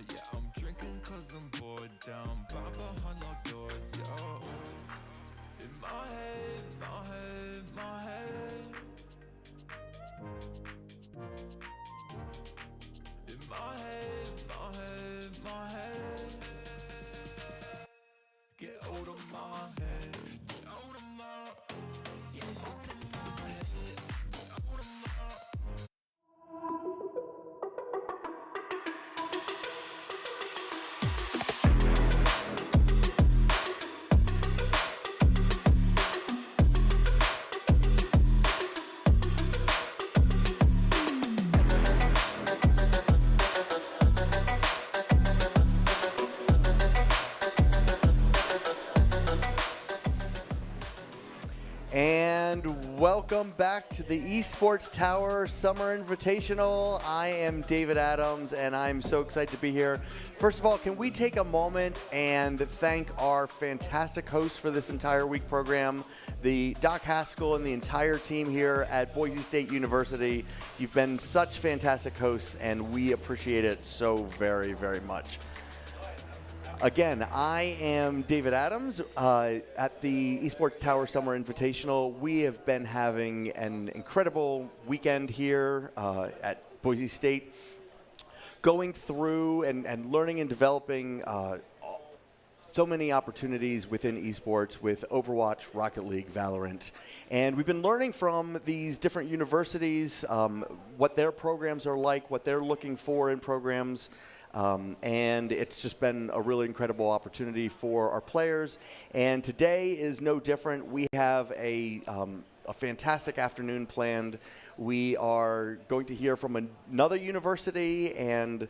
Yeah, I'm drinking cause I'm bored, down by behind locked doors, yo. In my head, my head, my head. In my head, my head, my head. Get out of my head, get out of my, get out of my head, get out of my. And welcome back to the Esports Tower Summer Invitational. I am David Adams, and I'm so excited to be here. First of all, can we take a moment and thank our fantastic hosts for this entire week program, the Doc Haskell and the entire team here at Boise State University. You've been such fantastic hosts, and we appreciate it so very, very much. Again, I am David Adams at the Esports Tower Summer Invitational. We have been having an incredible weekend here at Boise State, going through and learning and developing so many opportunities within esports with Overwatch, Rocket League, Valorant. And we've been learning from these different universities, what their programs are like, what they're looking for in programs. And it's just been a really incredible opportunity for our players. And today is no different. We have a fantastic afternoon planned. We are going to hear from another university and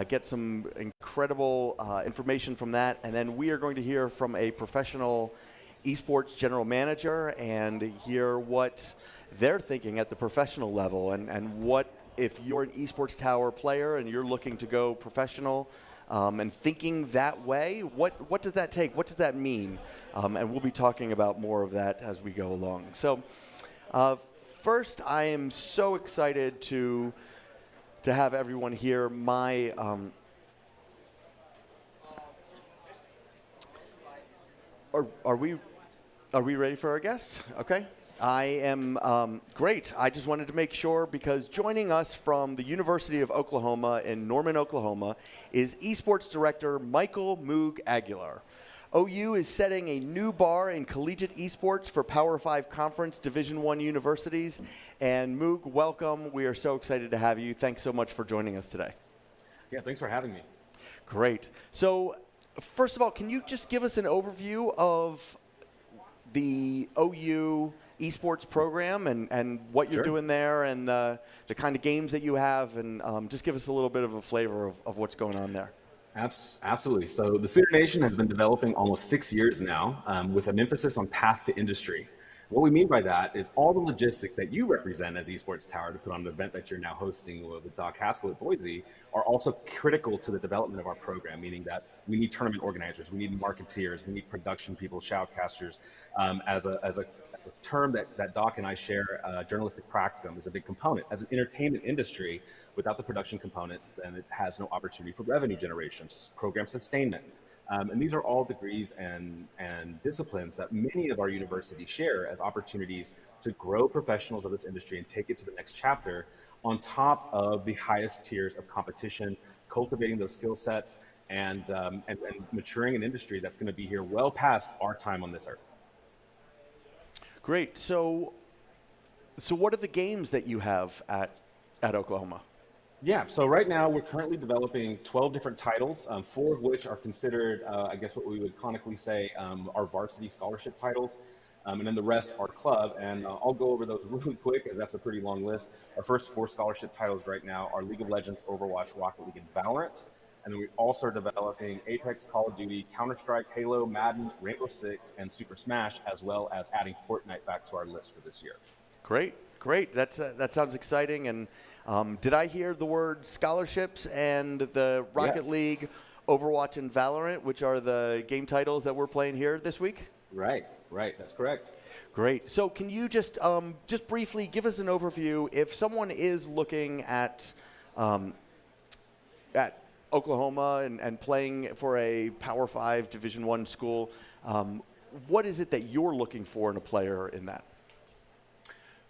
get some incredible information from that. And then we are going to hear from a professional esports general manager and hear what they're thinking at the professional level and what, if you're an Esports Tower player and you're looking to go professional and thinking that way, what does that take? What does that mean? And we'll be talking about more of that as we go along. So first, I am so excited to have everyone here. My are we ready for our guests? Okay. I am great. I just wanted to make sure, because joining us from the University of Oklahoma in Norman, Oklahoma, is Esports Director Michael Moog Aguilar. OU is setting a new bar in collegiate esports for Power 5 Conference Division I universities. And Moog, welcome. We are so excited to have you. Thanks so much for joining us today. Yeah, thanks for having me. Great. So first of all, can you just give us an overview of the OU esports program and what you're doing there and the kind of games that you have, and just give us a little bit of a flavor of what's going on there. Absolutely. So the Sooner Nation has been developing almost 6 years now with an emphasis on path to industry. What we mean by that is all the logistics that you represent as Esports Tower to put on an event that you're now hosting with Doc Haskell at Boise are also critical to the development of our program, meaning that we need tournament organizers, we need marketeers, we need production people, shoutcasters. As a term that Doc and I share, journalistic practicum is a big component. As an entertainment industry, without the production components, then it has no opportunity for revenue generation, program sustainment. And these are all degrees and disciplines that many of our universities share as opportunities to grow professionals of this industry and take it to the next chapter on top of the highest tiers of competition, cultivating those skill sets and maturing an industry that's going to be here well past our time on this earth. Great. So what are the games that you have at Oklahoma? Yeah, so right now we're currently developing 12 different titles, 4 of which are considered, I guess what we would canonically say, our varsity scholarship titles, and then the rest are club, and I'll go over those really quick as that's a pretty long list. Our first 4 scholarship titles right now are League of Legends, Overwatch, Rocket League, and Valorant, and then we also are developing Apex, Call of Duty, Counter-Strike, Halo, Madden, Rainbow Six, and Super Smash, as well as adding Fortnite back to our list for this year. Great. That sounds exciting. And did I hear the word scholarships and the Rocket League, Overwatch, and Valorant, which are the game titles that we're playing here this week? Right. That's correct. Great. So can you just briefly give us an overview if someone is looking at Oklahoma and playing for a Power 5 Division I school. What is it that you're looking for in a player in that?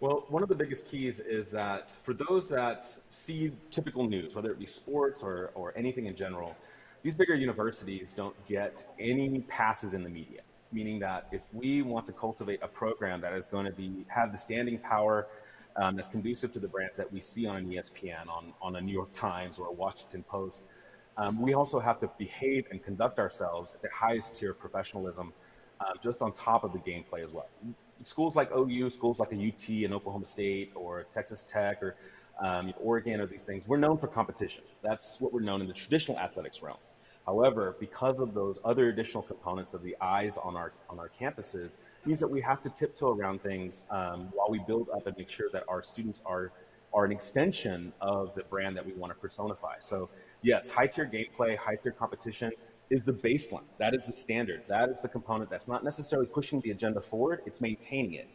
Well, one of the biggest keys is that for those that see typical news, whether it be sports or anything in general, these bigger universities don't get any passes in the media. Meaning that if we want to cultivate a program that is going to have the standing power that's conducive to the brands that we see on an ESPN, on a New York Times or a Washington Post, we also have to behave and conduct ourselves at the highest tier of professionalism, just on top of the gameplay as well. Schools like OU, schools like a UT and Oklahoma State or Texas Tech or Oregon or these things, we're known for competition. That's what we're known in the traditional athletics realm. However, because of those other additional components of the eyes on our campuses, means that we have to tiptoe around things while we build up and make sure that our students are an extension of the brand that we want to personify. So yes, high tier gameplay, high tier competition is the baseline. That is the standard. That is the component that's not necessarily pushing the agenda forward, it's maintaining it.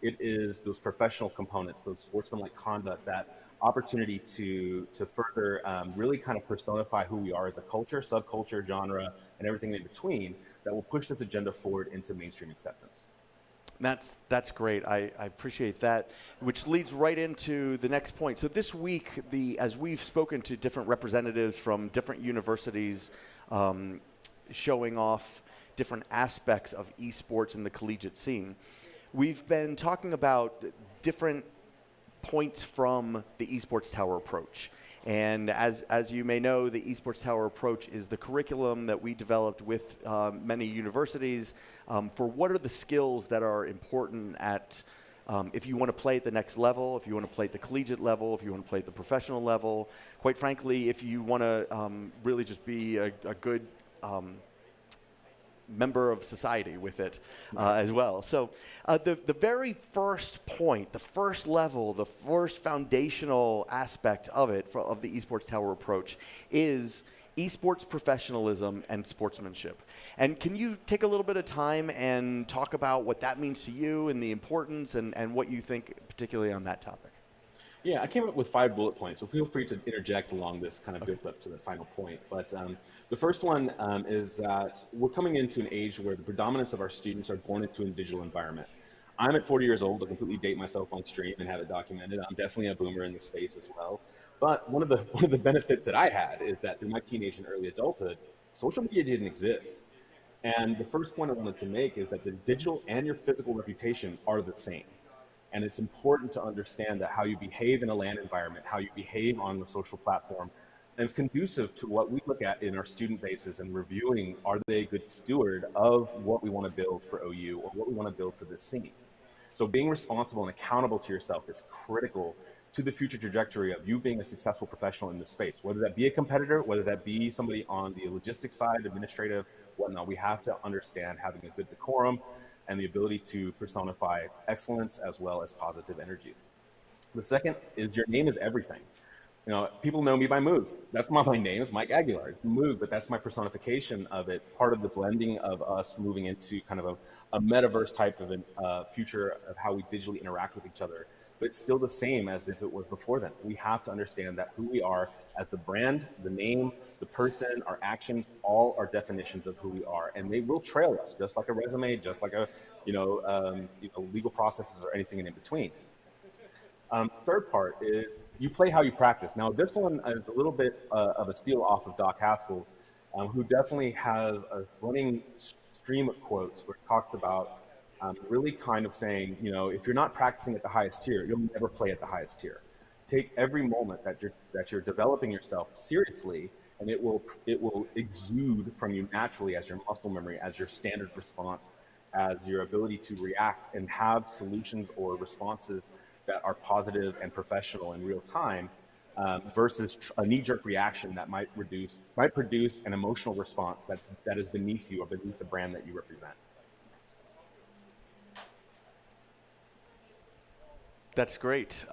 It is those professional components, those sportsmanlike conduct, that opportunity to further really kind of personify who we are as a culture, subculture, genre, and everything in between that will push this agenda forward into mainstream acceptance. That's great. I appreciate that, which leads right into the next point. So this week, as we've spoken to different representatives from different universities, showing off different aspects of esports in the collegiate scene, we've been talking about different points from the Esports Tower approach. And as you may know, the Esports Tower approach is the curriculum that we developed with many universities for what are the skills that are important at if you want to play at the next level, if you want to play at the collegiate level, if you want to play at the professional level. Quite frankly, if you want to really just be a good member of society with it as well. So the very first point, the first level, the first foundational aspect of it, of the Esports Tower approach, is esports professionalism and sportsmanship. And can you take a little bit of time and talk about what that means to you and the importance and what you think particularly on that topic? Yeah, I came up with 5 bullet points, so feel free to interject along this kind of build up to the final point. But the first one is that we're coming into an age where the predominance of our students are born into a digital environment. I'm at 40 years old. I completely date myself on stream and have it documented. I'm definitely a boomer in the space as well. But one of the benefits that I had is that through my teenage and early adulthood, social media didn't exist. And the first point I wanted to make is that the digital and your physical reputation are the same. And it's important to understand that how you behave in a LAN environment, how you behave on the social platform, and it's conducive to what we look at in our student bases and reviewing, are they a good steward of what we want to build for OU or what we want to build for this scene? So being responsible and accountable to yourself is critical to the future trajectory of you being a successful professional in this space, whether that be a competitor, whether that be somebody on the logistics side, administrative, whatnot. We have to understand having a good decorum and the ability to personify excellence as well as positive energies. The second is your name is everything. You know, people know me by Moog. That's not my name, it's Mike Aguilar. It's Moog, but that's my personification of it, part of the blending of us moving into kind of a metaverse type of a future of how we digitally interact with each other. But it's still the same as if it was before then. We have to understand that who we are as the brand, the name, the person, our actions, all are definitions of who we are, and they will trail us, just like a resume, just like a legal processes or anything in between. Third part is you play how you practice. Now, this one is a little bit of a steal off of Doc Haskell, who definitely has a running stream of quotes where it talks about really kind of saying, you know, if you're not practicing at the highest tier, you'll never play at the highest tier. Take every moment that you're developing yourself seriously, and it will exude from you naturally as your muscle memory, as your standard response, as your ability to react and have solutions or responses that are positive and professional in real time, versus a knee-jerk reaction that might produce an emotional response that is beneath you or beneath the brand that you represent. That's great.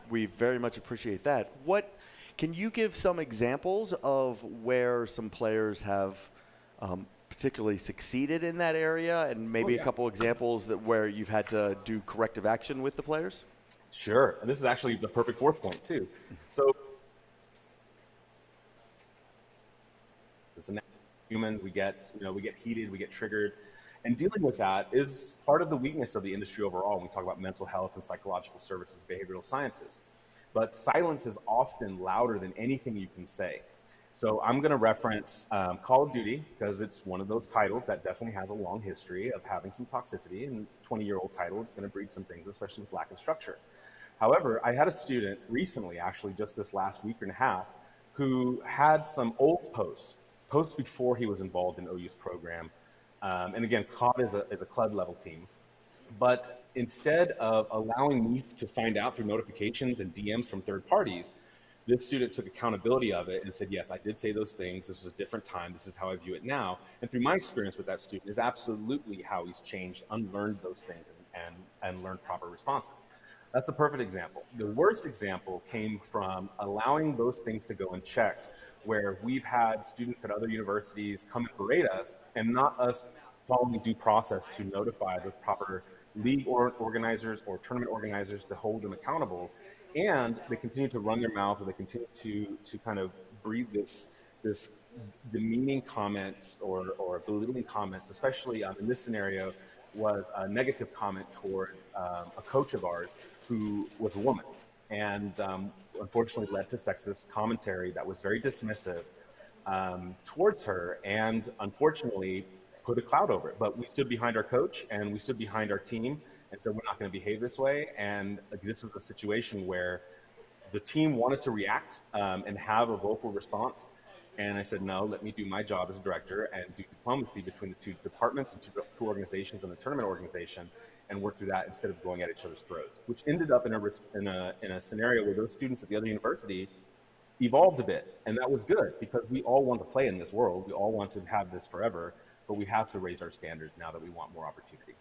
We very much appreciate that. What can you give some examples of where some players have particularly succeeded in that area, and maybe a couple examples where you've had to do corrective action with the players? Sure, and this is actually the perfect fourth point too. So It's a human. We get heated, we get triggered. And dealing with that is part of the weakness of the industry overall when we talk about mental health and psychological services, behavioral sciences. But silence is often louder than anything you can say. So I'm going to reference Call of Duty because it's one of those titles that definitely has a long history of having some toxicity. And 20-year-old title, it's going to breed some things, especially with lack of structure. However, I had a student recently, actually just this last week and a half, who had some old posts before he was involved in OU's program. And again, COD is a club level team. But instead of allowing me to find out through notifications and DMs from third parties, this student took accountability of it and said, yes, I did say those things. This was a different time. This is how I view it now. And through my experience with that student is absolutely how he's changed, unlearned those things, and learned proper responses. That's a perfect example. The worst example came from allowing those things to go unchecked, where we've had students at other universities come and berate us and not us following due process to notify the proper league organizers or tournament organizers to hold them accountable. And they continue to run their mouth, or they continue to kind of breathe this demeaning comments or belittling comments, especially in this scenario was a negative comment towards a coach of ours who was a woman, and unfortunately led to sexist commentary that was very dismissive towards her, and unfortunately put a cloud over it. But we stood behind our coach and we stood behind our team and said, we're not going to behave this way. And this was a situation where the team wanted to react and have a vocal response. And I said, no, let me do my job as a director and do diplomacy between the two departments and two organizations and the tournament organization, and work through that instead of going at each other's throats, which ended up in a scenario where those students at the other university evolved a bit. And that was good because we all want to play in this world. We all want to have this forever, but we have to raise our standards now that we want more opportunity.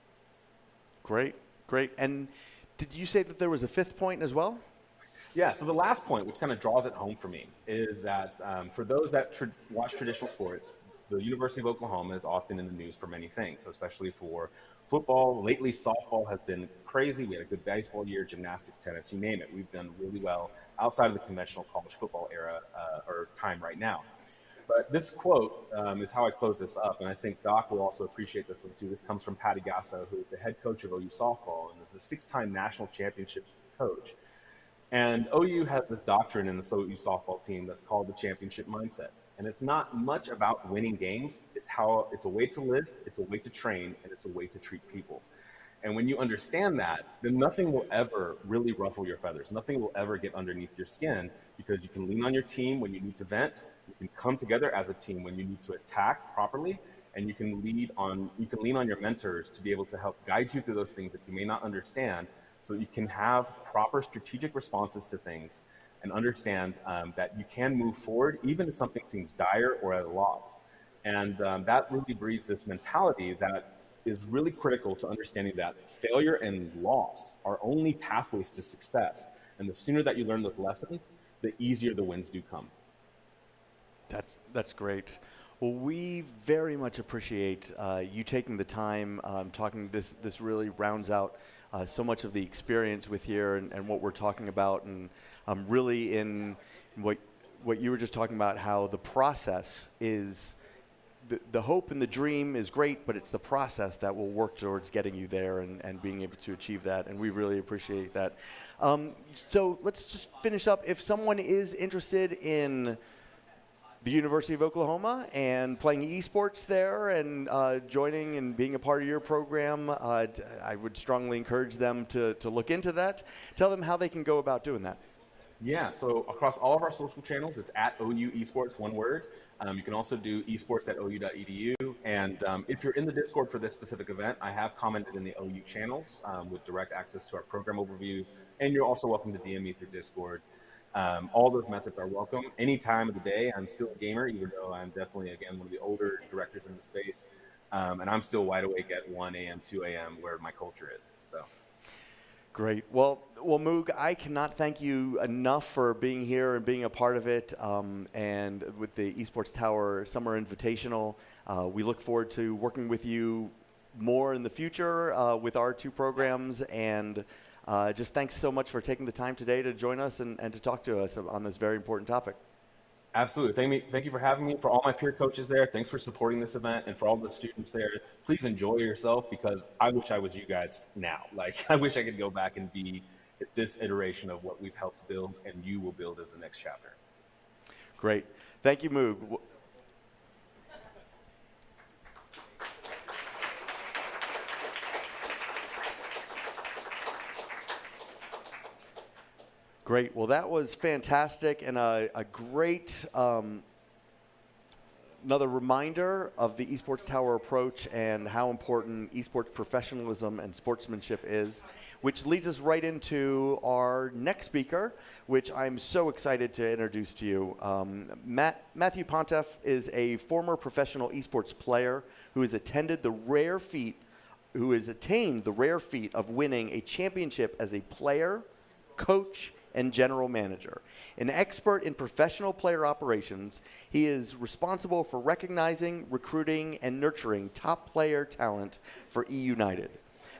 Great, great. And did you say that there was a fifth point as well? Yeah, so the last point, which kind of draws it home for me, is that for those that watch traditional sports, the University of Oklahoma is often in the news for many things, so especially for football. Lately, softball has been crazy. We had a good baseball year, gymnastics, tennis, you name it. We've done really well outside of the conventional college football era or time right now. But this quote is how I close this up, and I think Doc will also appreciate this one too. This comes from Patty Gasso, who is the head coach of OU softball and is the 6-time national championship coach. And OU has this doctrine in the OU softball team that's called the championship mindset. And it's not much about winning games. It's a way to live, it's a way to train, and it's a way to treat people. And when you understand that, then nothing will ever really ruffle your feathers. Nothing will ever get underneath your skin because you can lean on your team when you need to vent. You can come together as a team when you need to attack properly, and you can lean on your mentors to be able to help guide you through those things that you may not understand, so you can have proper strategic responses to things and understand that you can move forward even if something seems dire or at a loss. And that really breeds this mentality that is really critical to understanding that failure and loss are only pathways to success. And the sooner that you learn those lessons, the easier the wins do come. That's great. Well, we very much appreciate you taking the time talking. This really rounds out so much of the experience with here and what we're talking about, and really in what you were just talking about, how the process is the hope and the dream is great, but it's the process that will work towards getting you there and being able to achieve that, and we really appreciate that. So let's just finish up. If someone is interested in the University of Oklahoma and playing esports there and joining and being a part of your program, I would strongly encourage them to look into that. Tell them how they can go about doing that. Yeah, so across all of our social channels, it's at OU Esports, one word. You can also do esports@ou.edu. And if you're in the Discord for this specific event, I have commented in the OU channels with direct access to our program overview. And you're also welcome to DM me through Discord. All those methods are welcome. Any time of the day, I'm still a gamer, even though I'm definitely, again, one of the older directors in the space. And I'm still wide awake at 1 a.m., 2 a.m., where my culture is. So. Great. Well, Moog, I cannot thank you enough for being here and being a part of it. And with the Esports Tower Summer Invitational, we look forward to working with you more in the future with our two programs. And just thanks so much for taking the time today to join us and to talk to us on this very important topic. Absolutely. Thank you for having me. For all my peer coaches there, thanks for supporting this event, and for all the students there, please enjoy yourself because I wish I was you guys now. Like I wish I could go back and be at this iteration of what we've helped build, and you will build as the next chapter. Great. Thank you, Moog. Great. Well, that was fantastic and a great another reminder of the Esports Tower approach and how important esports professionalism and sportsmanship is, which leads us right into our next speaker, which I'm so excited to introduce to you. Matthew Pontef is a former professional esports player who has attained the rare feat of winning a championship as a player, coach, and general manager. An expert in professional player operations, he is responsible for recognizing, recruiting, and nurturing top player talent for E United.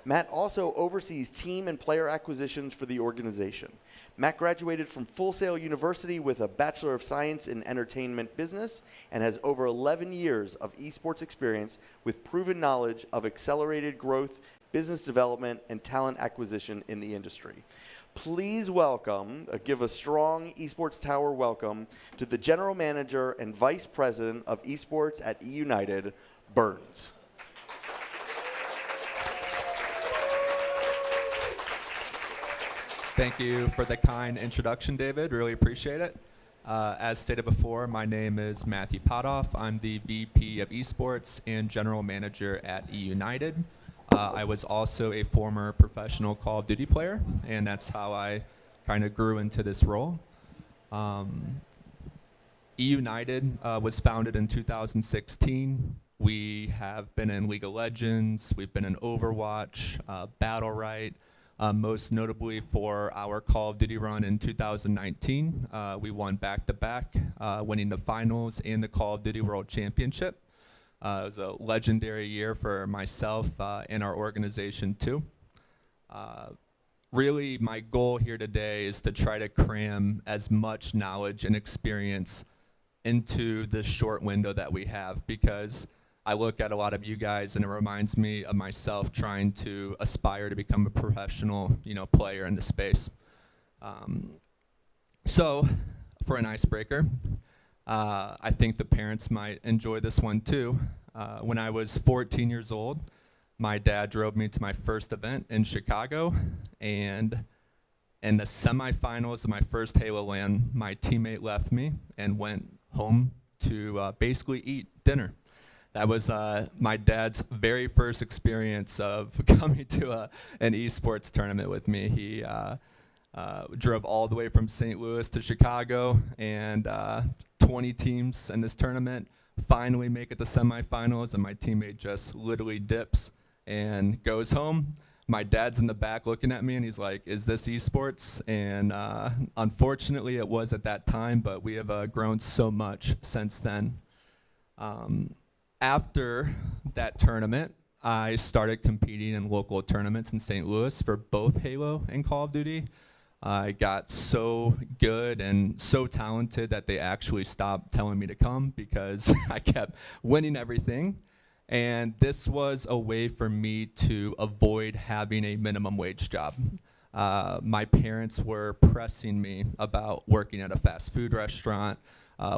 Matt also oversees team and player acquisitions for the organization. Matt graduated from Full Sail University with a Bachelor of Science in Entertainment Business and has over 11 years of esports experience with proven knowledge of accelerated growth, business development, and talent acquisition in the industry. Please welcome, give a strong Esports Tower welcome to the General Manager and Vice President of Esports at E United, Burns. Thank you for the kind introduction, David. Really appreciate it. As stated before, my name is Matthew Potoff. I'm the VP of Esports and General Manager at E United. I was also a former professional Call of Duty player, and that's how I kind of grew into this role. E United was founded in 2016. We have been in League of Legends, we've been in Overwatch, Battle Right, most notably for our Call of Duty run in 2019. We won back-to-back, winning the finals and the Call of Duty World Championship. It was a legendary year for myself and our organization too. Really, my goal here today is to try to cram as much knowledge and experience into this short window that we have, because I look at a lot of you guys and it reminds me of myself trying to aspire to become a professional, player in the space. So, for an icebreaker, I think the parents might enjoy this one too. When I was 14 years old, my dad drove me to my first event in Chicago, and in the semifinals of my first Halo LAN, my teammate left me and went home to basically eat dinner. That was my dad's very first experience of coming to an esports tournament with me. He drove all the way from St. Louis to Chicago, and 20 teams in this tournament finally make it to semifinals, and my teammate just literally dips and goes home. My dad's in the back looking at me, and he's like, "Is this esports?" And unfortunately, it was at that time, but we have grown so much since then. After that tournament, I started competing in local tournaments in St. Louis for both Halo and Call of Duty. I got so good and so talented that they actually stopped telling me to come because I kept winning everything. And this was a way for me to avoid having a minimum wage job. My parents were pressing me about working at a fast food restaurant,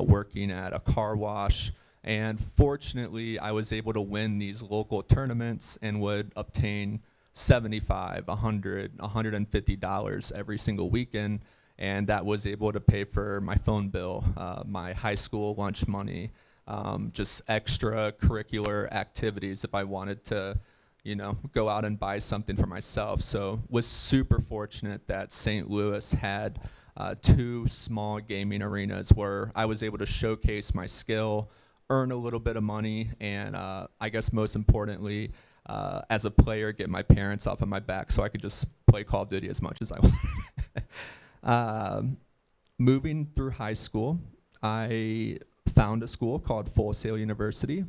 working at a car wash, and fortunately I was able to win these local tournaments and would obtain $75, $100, $150 every single weekend, and that was able to pay for my phone bill, my high school lunch money, just extracurricular activities if I wanted to, go out and buy something for myself. So was super fortunate that St. Louis had 2 small gaming arenas where I was able to showcase my skill, earn a little bit of money, and I guess most importantly, as a player, get my parents off of my back so I could just play Call of Duty as much as I wanted. Moving through high school, I found a school called Full Sail University,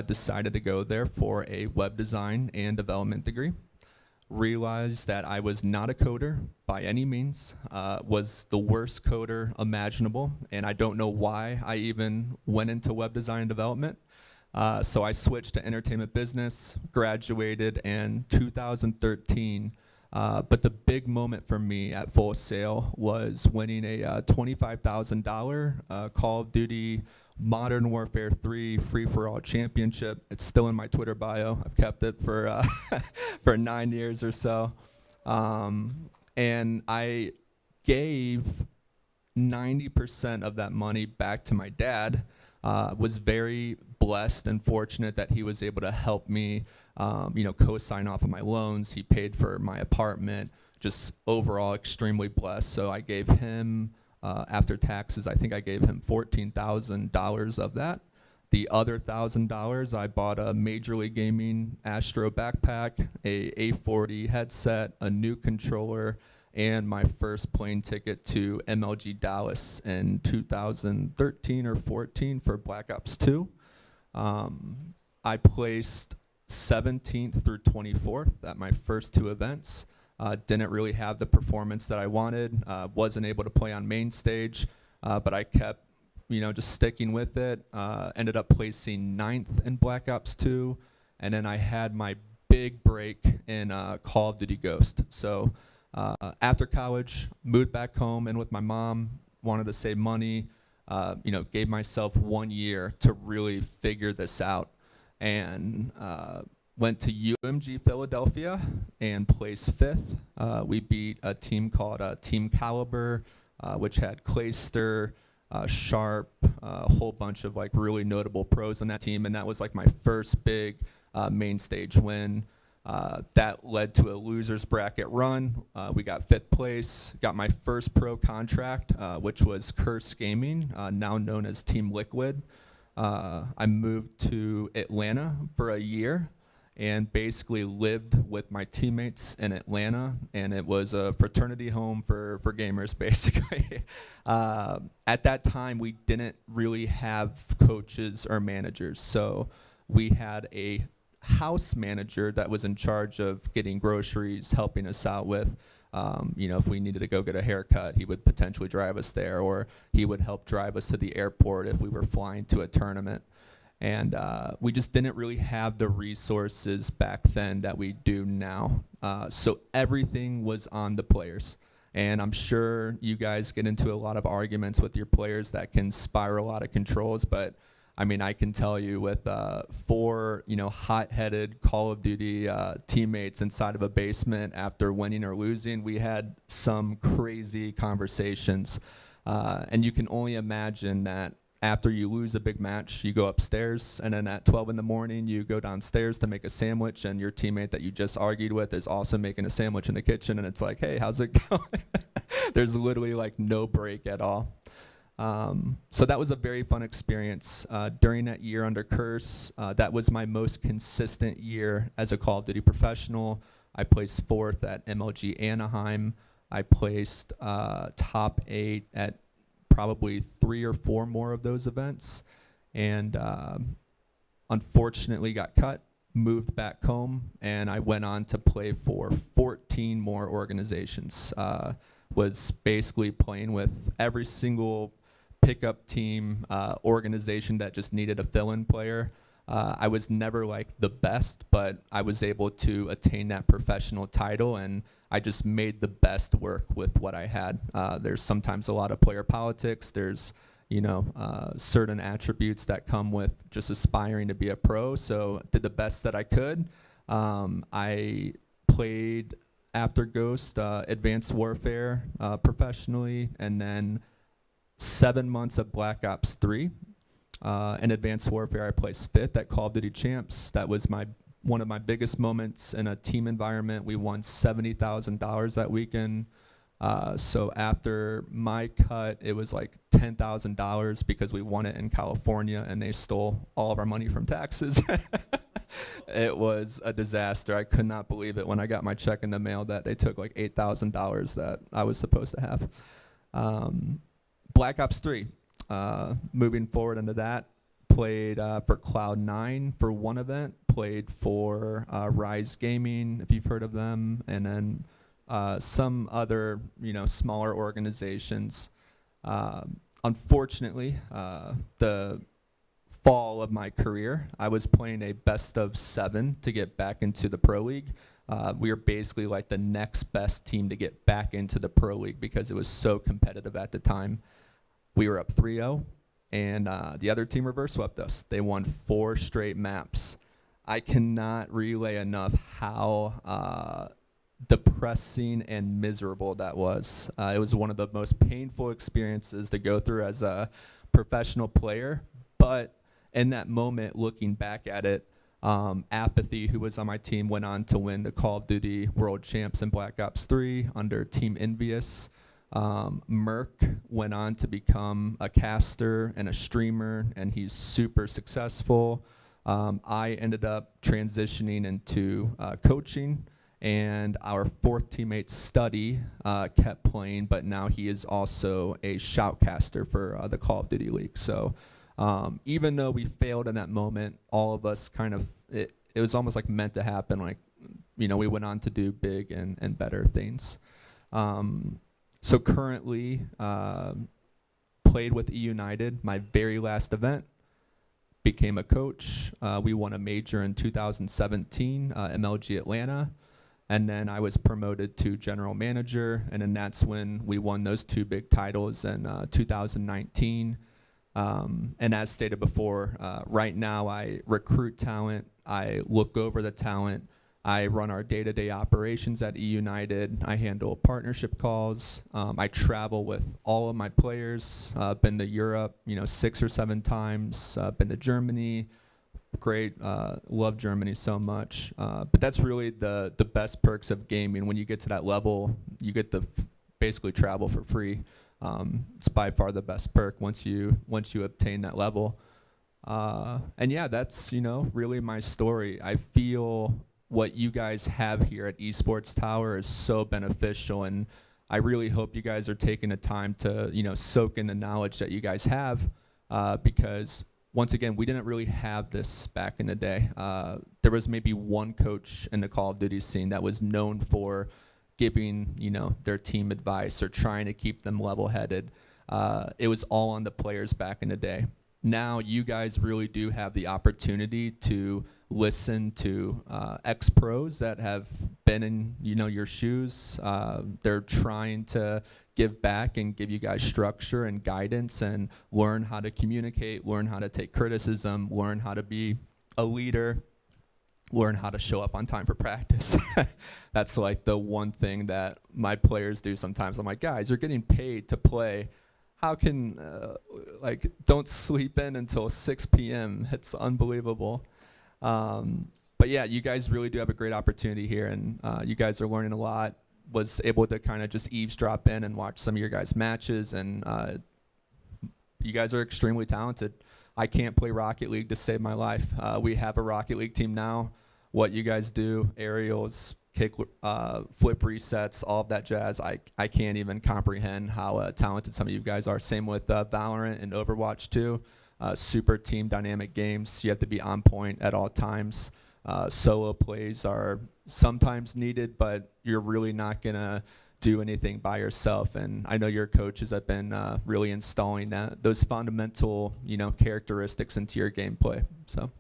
decided to go there for a web design and development degree. realized that I was not a coder by any means, was the worst coder imaginable, and I don't know why I even went into web design and development. So I switched to entertainment business, graduated in 2013. But the big moment for me at Full Sail was winning a $25,000 Call of Duty Modern Warfare 3 free-for-all championship. It's still in my Twitter bio. I've kept it for for 9 years or so. And I gave 90% of that money back to my dad. Was very blessed and fortunate that he was able to help me, co-sign off of my loans. He paid for my apartment. Just overall extremely blessed. So I gave him, after taxes, I think I gave him $14,000 of that. The other $1,000, I bought a Major League Gaming Astro backpack, a A40 headset, a new controller, and my first plane ticket to MLG Dallas in 2013 or 14 for Black Ops 2. I placed 17th through 24th at my first 2 events. Didn't really have the performance that I wanted. Wasn't able to play on main stage, but I kept, just sticking with it. Ended up placing 9th in Black Ops 2, and then I had my big break in Call of Duty Ghost. So after college, moved back home, and with my mom, wanted to save money. Gave myself 1 year to really figure this out, and went to UMG Philadelphia and placed 5th. We beat a team called Team Caliber, which had Clayster, Sharp, a whole bunch of like really notable pros on that team, and that was like my first big main stage win. That led to a loser's bracket run. We got 5th place, got my first pro contract, which was Curse Gaming, now known as Team Liquid. I moved to Atlanta for a year and basically lived with my teammates in Atlanta, and it was a fraternity home for gamers, basically. At that time, we didn't really have coaches or managers, so we had a house manager that was in charge of getting groceries, helping us out with, if we needed to go get a haircut, he would potentially drive us there, or he would help drive us to the airport if we were flying to a tournament. And we just didn't really have the resources back then that we do now. So everything was on the players. And I'm sure you guys get into a lot of arguments with your players that can spiral out of controls, but I mean, I can tell you with 4, hot-headed Call of Duty teammates inside of a basement after winning or losing, we had some crazy conversations. And you can only imagine that after you lose a big match, you go upstairs, and then at 12 in the morning, you go downstairs to make a sandwich, and your teammate that you just argued with is also making a sandwich in the kitchen, and it's like, hey, how's it going? There's literally like no break at all. So that was a very fun experience. During that year under Curse, that was my most consistent year as a Call of Duty professional. I placed 4th at MLG Anaheim. I placed top 8 at probably 3 or 4 more of those events, and unfortunately got cut, moved back home, and I went on to play for 14 more organizations. Was basically playing with every single pickup team, organization that just needed a fill-in player. I was never like the best, but I was able to attain that professional title, and I just made the best work with what I had. There's sometimes a lot of player politics. There's, certain attributes that come with just aspiring to be a pro. So did the best that I could. I played after Ghost, Advanced Warfare professionally, and then 7 months of Black Ops 3. In Advanced Warfare, I placed 5th at Call of Duty Champs. That was one of my biggest moments in a team environment. We won $70,000 that weekend. So after my cut, it was like $10,000 because we won it in California and they stole all of our money from taxes. It was a disaster. I could not believe it when I got my check in the mail that they took like $8,000 that I was supposed to have. Black Ops 3, moving forward into that, played for Cloud9 for one event, played for Rise Gaming, if you've heard of them, and then some other, smaller organizations. Unfortunately, the fall of my career, I was playing a best of 7 to get back into the Pro League. We were basically like the next best team to get back into the Pro League because it was so competitive at the time. We were up 3-0, and the other team reverse swept us. They won 4 straight maps. I cannot relay enough how depressing and miserable that was. It was one of the most painful experiences to go through as a professional player, but in that moment, looking back at it, Apathy, who was on my team, went on to win the Call of Duty World Champs in Black Ops 3 under Team Envious. Merc went on to become a caster and a streamer, and he's super successful. I ended up transitioning into coaching, and our 4th teammate, Study, kept playing, but now he is also a shoutcaster for the Call of Duty League. So even though we failed in that moment, all of us kind of, it was almost like meant to happen. Like, we went on to do big and better things. So currently, played with E United, my very last event, became a coach. We won a major in 2017, MLG Atlanta. And then I was promoted to general manager, and then that's when we won those 2 big titles in 2019. And as stated before, right now I recruit talent, I look over the talent, I run our day-to-day operations at E United, I handle partnership calls, I travel with all of my players, been to Europe, 6 or 7 times, been to Germany. Great, love Germany so much. But that's really the best perks of gaming. When you get to that level, you get to basically travel for free. It's by far the best perk once you obtain that level. And yeah, that's really my story. I feel what you guys have here at Esports Tower is so beneficial, and I really hope you guys are taking the time to soak in the knowledge that you guys have, because once again, we didn't really have this back in the day. There was maybe one coach in the Call of Duty scene that was known for giving their team advice or trying to keep them level-headed. It was all on the players back in the day. Now you guys really do have the opportunity to listen to ex-pros that have been in your shoes. They're trying to give back and give you guys structure and guidance and learn how to communicate, learn how to take criticism, learn how to be a leader, learn how to show up on time for practice. That's like the one thing that my players do sometimes. I'm like, guys, you're getting paid to play. How can, don't sleep in until 6 p.m. It's unbelievable. But yeah, you guys really do have a great opportunity here, and you guys are learning a lot. Was able to kind of just eavesdrop in and watch some of your guys' matches, and you guys are extremely talented. I can't play Rocket League to save my life. We have a Rocket League team now. What you guys do, aerials, kick, flip resets, all of that jazz, I can't even comprehend how talented some of you guys are. Same with Valorant and Overwatch too. Super team dynamic games. You have to be on point at all times. Solo plays are sometimes needed, but you're really not gonna do anything by yourself. And I know your coaches have been really installing those fundamental, characteristics into your gameplay. So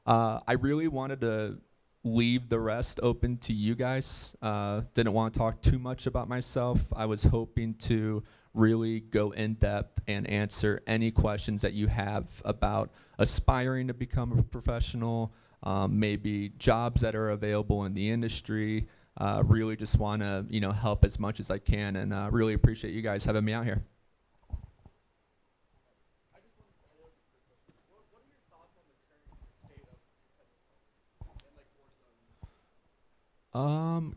I really wanted to leave the rest open to you guys. Didn't want to talk too much about myself. I was hoping to really go in depth and answer any questions that you have about aspiring to become a professional, maybe jobs that are available in the industry. Really just want to help as much as I can, and really appreciate you guys having me out here.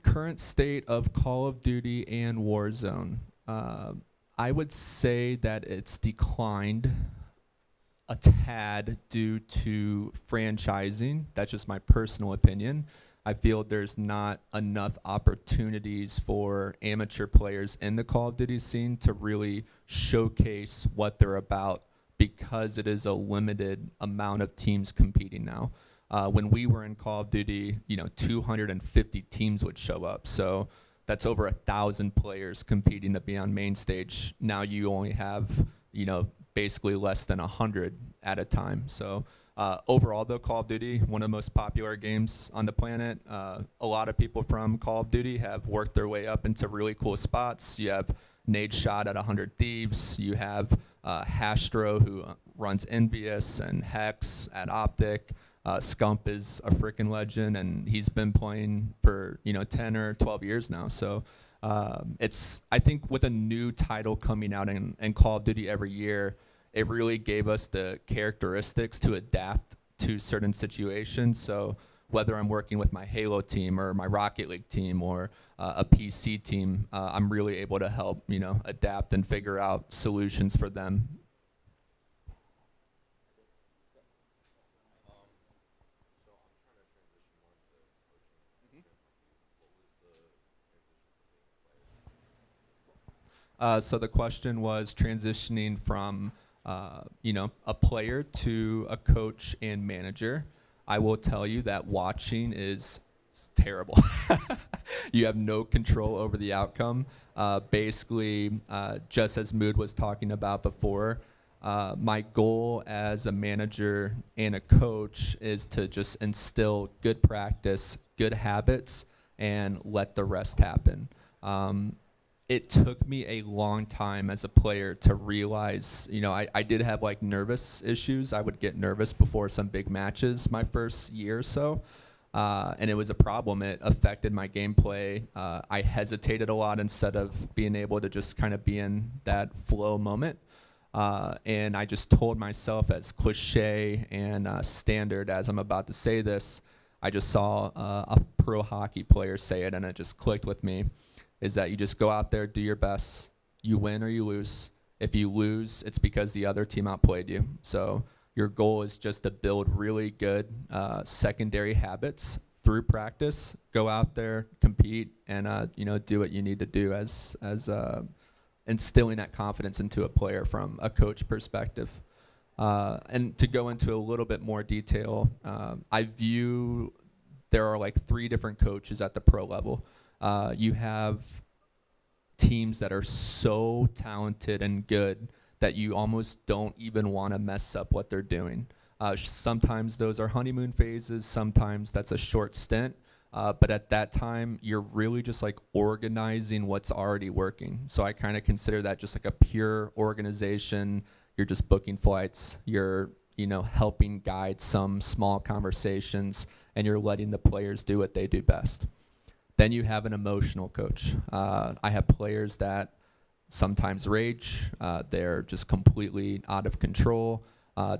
Current state of Call of Duty and Warzone. I would say that it's declined a tad due to franchising. That's just my personal opinion. I feel there's not enough opportunities for amateur players in the Call of Duty scene to really showcase what they're about because it is a limited amount of teams competing now. When we were in Call of Duty, 250 teams would show up. So that's over 1,000 players competing to be on main stage. Now you only have, basically less than 100 at a time. So overall, though, Call of Duty, one of the most popular games on the planet. A lot of people from Call of Duty have worked their way up into really cool spots. You have Nade Shot at 100 Thieves. You have Hastro, who runs Envious, and Hex at Optic. Scump is a freaking legend, and he's been playing for 10 or 12 years now. So I think with a new title coming out in Call of Duty every year, it really gave us the characteristics to adapt to certain situations. So whether I'm working with my Halo team or my Rocket League team or a PC team, I'm really able to help adapt and figure out solutions for them. So the question was transitioning from, a player to a coach and manager. I will tell you that watching is terrible. You have no control over the outcome. Basically, just as Mood was talking about before, my goal as a manager and a coach is to just instill good practice, good habits, and let the rest happen. It took me a long time as a player to realize, I did have like nervous issues. I would get nervous before some big matches my first year or so. And it was a problem. It affected my gameplay. I hesitated a lot instead of being able to just kind of be in that flow moment. And I just told myself, as cliche and standard as I'm about to say this, I just saw a pro hockey player say it, and it just clicked with me, is that you just go out there, do your best. You win or you lose. If you lose, it's because the other team outplayed you. So your goal is just to build really good secondary habits through practice. Go out there, compete, and do what you need to do as instilling that confidence into a player from a coach perspective. And to go into a little bit more detail, I view there are like 3 different coaches at the pro level. You have teams that are so talented and good that you almost don't even want to mess up what they're doing. Sometimes those are honeymoon phases, sometimes that's a short stint, but at that time, you're really just like organizing what's already working. So I kind of consider that just like a pure organization. You're just booking flights, you're helping guide some small conversations, and you're letting the players do what they do best. Then you have an emotional coach. I have players that sometimes rage. They're just completely out of control.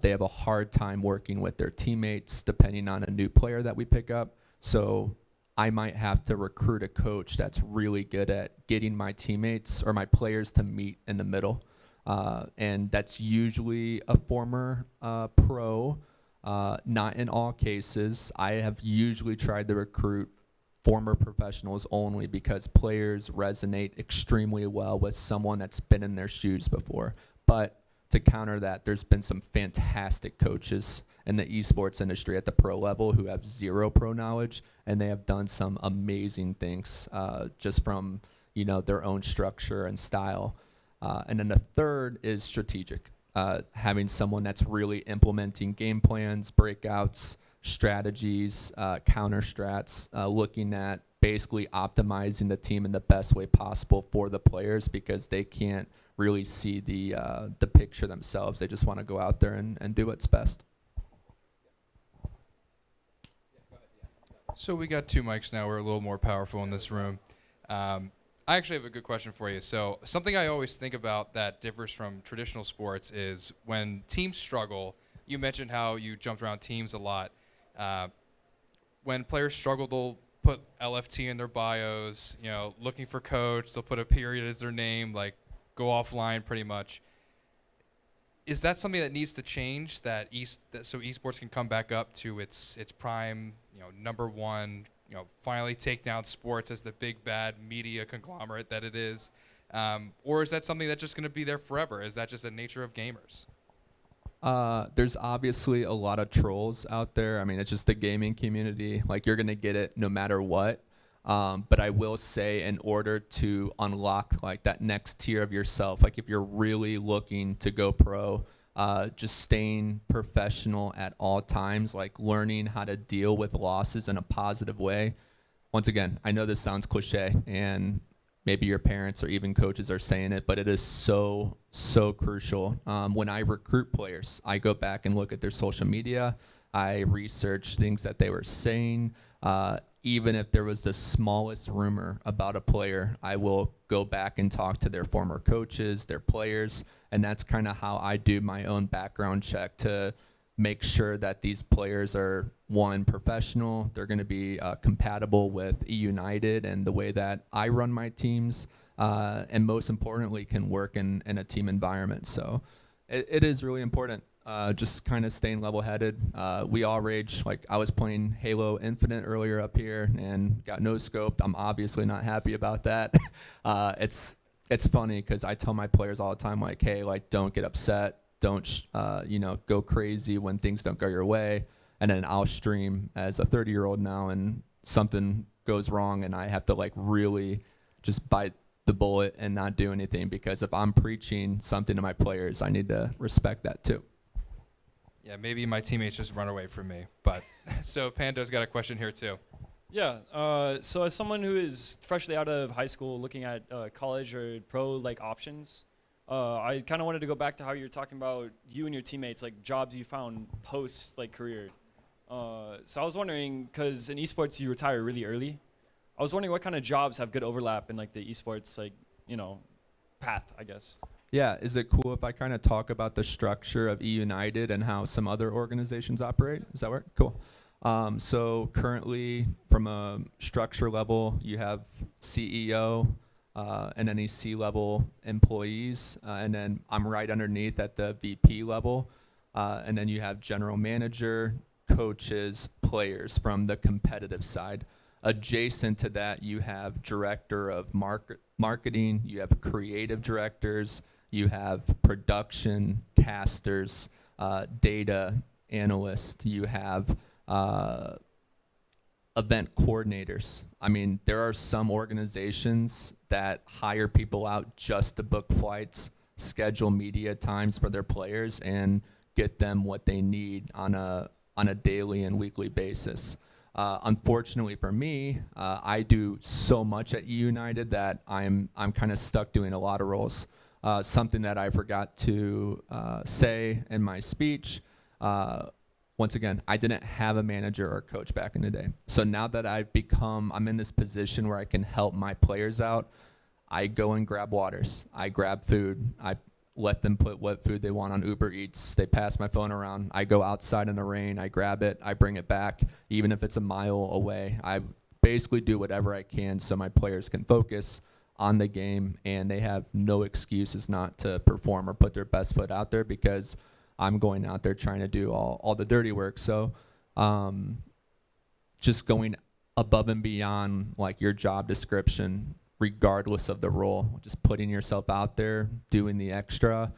They have a hard time working with their teammates, depending on a new player that we pick up. So I might have to recruit a coach that's really good at getting my teammates or my players to meet in the middle. And that's usually a former pro. Not in all cases. I have usually tried to recruit former professionals only, because players resonate extremely well with someone that's been in their shoes before. But to counter that, there's been some fantastic coaches in the esports industry at the pro level who have zero pro knowledge, and they have done some amazing things just from their own structure and style. And then the third is strategic, having someone that's really implementing game plans, breakouts, strategies, counter strats, looking at basically optimizing the team in the best way possible for the players, because they can't really see the picture themselves. They just want to go out there and do what's best. So we got 2 mics now. We're a little more powerful in this room. I actually have a good question for you. So something I always think about that differs from traditional sports is when teams struggle. You mentioned how you jumped around teams a lot. When players struggle, they'll put LFT in their bios, looking for coach. They'll put a period as their name, like go offline pretty much. Is that something that needs to change, so esports can come back up to its prime, number one, finally take down sports as the big bad media conglomerate that it is? Or is that something that's just going to be there forever? Is that just the nature of gamers? There's obviously a lot of trolls out there. I mean, it's just the gaming community. Like, you're going to get it no matter what. But I will say, in order to unlock like that next tier of yourself, like if you're really looking to go pro, just staying professional at all times, like learning how to deal with losses in a positive way. Once again, I know this sounds cliche, and maybe your parents or even coaches are saying it, but it is so, so crucial. When I recruit players, I go back and look at their social media. I research things that they were saying. Even if there was the smallest rumor about a player, I will go back and talk to their former coaches, their players, and that's kind of how I do my own background check to make sure that these players are, one, professional, they're going to be compatible with E United and the way that I run my teams, and most importantly, can work in a team environment. So it is really important. Just kind of staying level-headed. We all rage. Like, I was playing Halo Infinite earlier up here and got no-scoped. I'm obviously not happy about that. It's funny because I tell my players all the time, like, hey, like, don't get upset. Don't, go crazy when things don't go your way. And then I'll stream as a 30-year-old now, and something goes wrong, and I have to, like, really just bite the bullet and not do anything, because if I'm preaching something to my players, I need to respect that too. Yeah, maybe my teammates just run away from me. But so Pando's got a question here too. Yeah. So as someone who is freshly out of high school, looking at college or pro like options, I kind of wanted to go back to how you were talking about you and your teammates, like jobs you found post like career. So I was wondering, because in esports you retire really early. I was wondering what kind of jobs have good overlap in like the esports path, I guess. Yeah, is it cool if I kind of talk about the structure of E United and how some other organizations operate? Does that work? Cool. So currently, from a structure level, you have CEO and any C-level employees, and then I'm right underneath at the VP level, and then you have general manager, coaches, players from the competitive side. Adjacent to that, you have director of marketing, you have creative directors, you have production, casters, data analysts, you have event coordinators. I mean, there are some organizations that hire people out just to book flights, schedule media times for their players, and get them what they need on a daily and weekly basis. Unfortunately for me, I do so much at E United that I'm kind of stuck doing a lot of roles. Something that I forgot to say in my speech, once again, I didn't have a manager or coach back in the day. So now that I'm in this position where I can help my players out, I go and grab waters. I grab food. I let them put what food they want on Uber Eats. They pass my phone around. I go outside in the rain. I grab it. I bring it back, even if it's a mile away. I basically do whatever I can so my players can focus on the game, and they have no excuses not to perform or put their best foot out there, because I'm going out there trying to do all the dirty work. So just going above and beyond like your job description, regardless of the role, just putting yourself out there, doing the extra,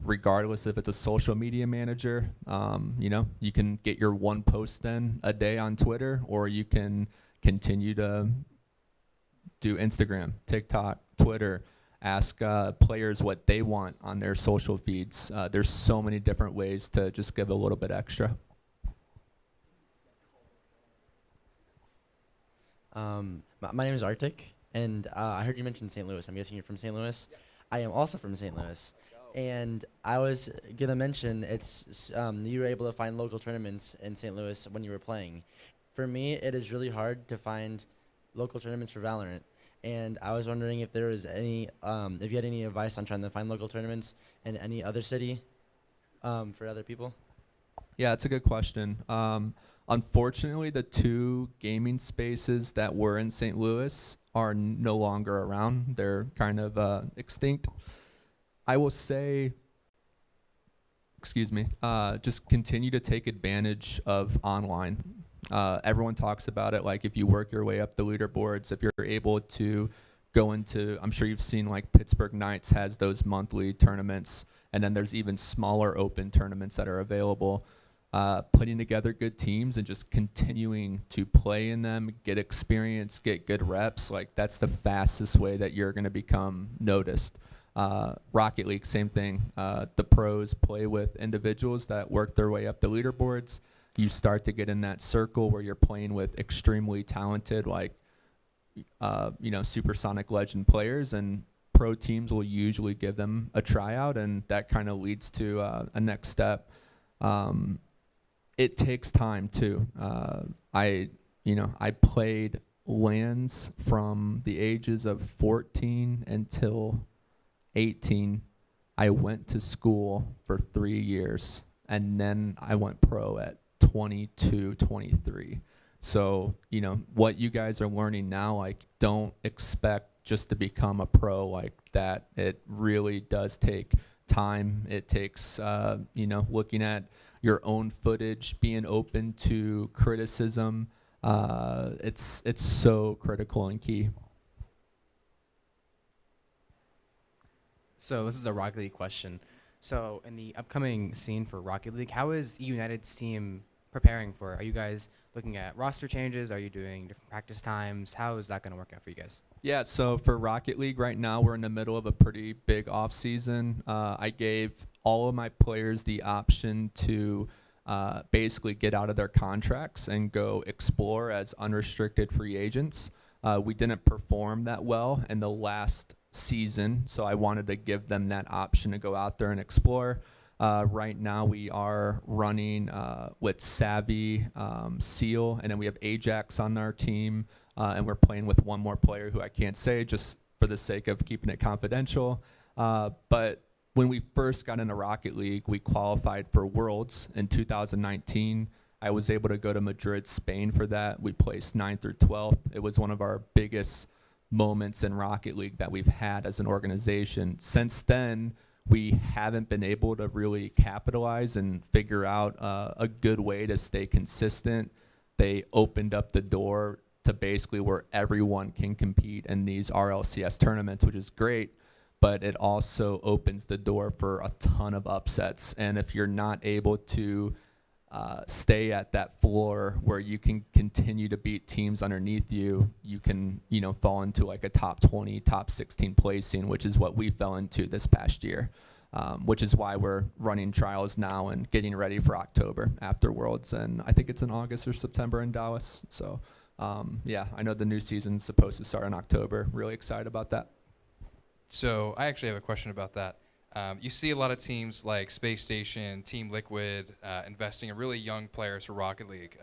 regardless if it's a social media manager. You can get your one post in a day on Twitter, or you can continue to do Instagram, TikTok, Twitter, ask players what they want on their social feeds. There's so many different ways to just give a little bit extra. My name is Arctic, and I heard you mention St. Louis. I'm guessing you're from St. Louis. Yep. I am also from St. Louis. And I was going to mention you were able to find local tournaments in St. Louis when you were playing. For me, it is really hard to find local tournaments for Valorant. And I was wondering if there was if you had any advice on trying to find local tournaments in any other city for other people. Yeah, it's a good question. Unfortunately, the two gaming spaces that were in St. Louis are no longer around. They're kind of extinct. I will say, just continue to take advantage of online. Everyone talks about it, like if you work your way up the leaderboards, if you're able to go into, I'm sure you've seen like Pittsburgh Knights has those monthly tournaments. And then there's even smaller open tournaments that are available. Putting together good teams and just continuing to play in them, get experience, get good reps, like that's the fastest way that you're going to become noticed. Rocket League, same thing. The pros play with individuals that work their way up the leaderboards. You start to get in that circle where you're playing with extremely talented, like, supersonic legend players, and pro teams will usually give them a tryout, and that kind of leads to a next step. It takes time too. I played LANs from the ages of 14 until 18. I went to school for 3 years, and then I went pro at 22, 23. So, what you guys are learning now, like, don't expect just to become a pro like that. It really does take time. It takes, looking at your own footage, being open to criticism. It's so critical and key. So this is a Rocket League question. So in the upcoming scene for Rocket League, how is United's team preparing for it? Are you guys looking at roster changes? Are you doing different practice times? How is that going to work out for you guys? Yeah, so for Rocket League right now, we're in the middle of a pretty big off season. I gave all of my players the option to basically get out of their contracts and go explore as unrestricted free agents. We didn't perform that well in the last season, so I wanted to give them that option to go out there and explore. Right now we are running with Savvy, Seal, and then we have Ajax on our team, and we're playing with one more player who I can't say just for the sake of keeping it confidential. But when we first got into Rocket League, we qualified for Worlds in 2019. I was able to go to Madrid, Spain for that. We placed 9th or 12th. It was one of our biggest moments in Rocket League that we've had as an organization. Since then, we haven't been able to really capitalize and figure out a good way to stay consistent. They opened up the door to basically where everyone can compete in these RLCS tournaments, which is great, but it also opens the door for a ton of upsets. And if you're not able to stay at that floor where you can continue to beat teams underneath you, you can, fall into like a top 20, top 16 placing, which is what we fell into this past year, which is why we're running trials now and getting ready for October after Worlds. And I think it's in August or September in Dallas. So, I know the new season's supposed to start in October. Really excited about that. So I actually have a question about that. You see a lot of teams like Space Station, Team Liquid, investing in really young players for Rocket League.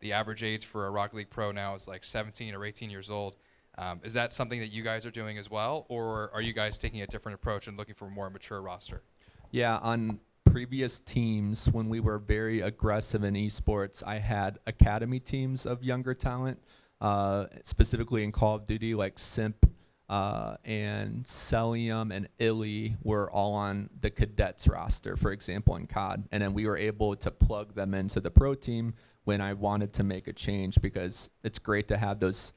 The average age for a Rocket League pro now is like 17 or 18 years old. Is that something that you guys are doing as well, or are you guys taking a different approach and looking for a more mature roster? Yeah, on previous teams, when we were very aggressive in esports, I had academy teams of younger talent, specifically in Call of Duty, like Simp, and Celium and Illy were all on the cadets roster, for example, in COD. And then we were able to plug them into the pro team when I wanted to make a change, because it's great to have those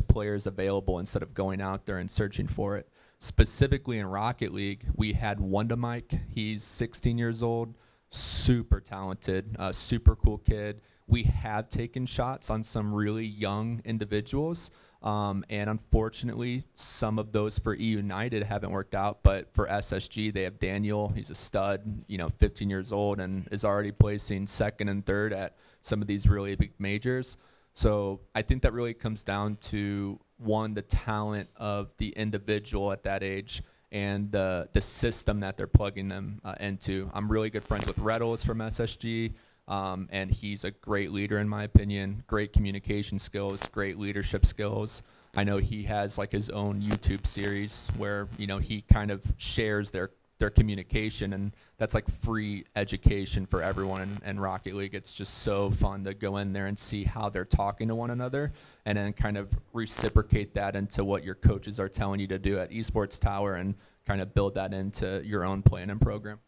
players available instead of going out there and searching for it. Specifically in Rocket League, we had Wonder Mike. He's 16 years old, super talented, super cool kid. We have taken shots on some really young individuals. And unfortunately, some of those for E United haven't worked out, but for SSG, they have Daniel. He's a stud, 15 years old, and is already placing second and third at some of these really big majors. So I think that really comes down to, one, the talent of the individual at that age, and the system that they're plugging them into. I'm really good friends with Reddles from SSG. And he's a great leader, in my opinion. Great communication skills, great leadership skills. I know he has like his own YouTube series where, he kind of shares their communication, and that's like free education for everyone in Rocket League. It's just so fun to go in there and see how they're talking to one another, and then kind of reciprocate that into what your coaches are telling you to do at Esports Tower, and kind of build that into your own plan and program.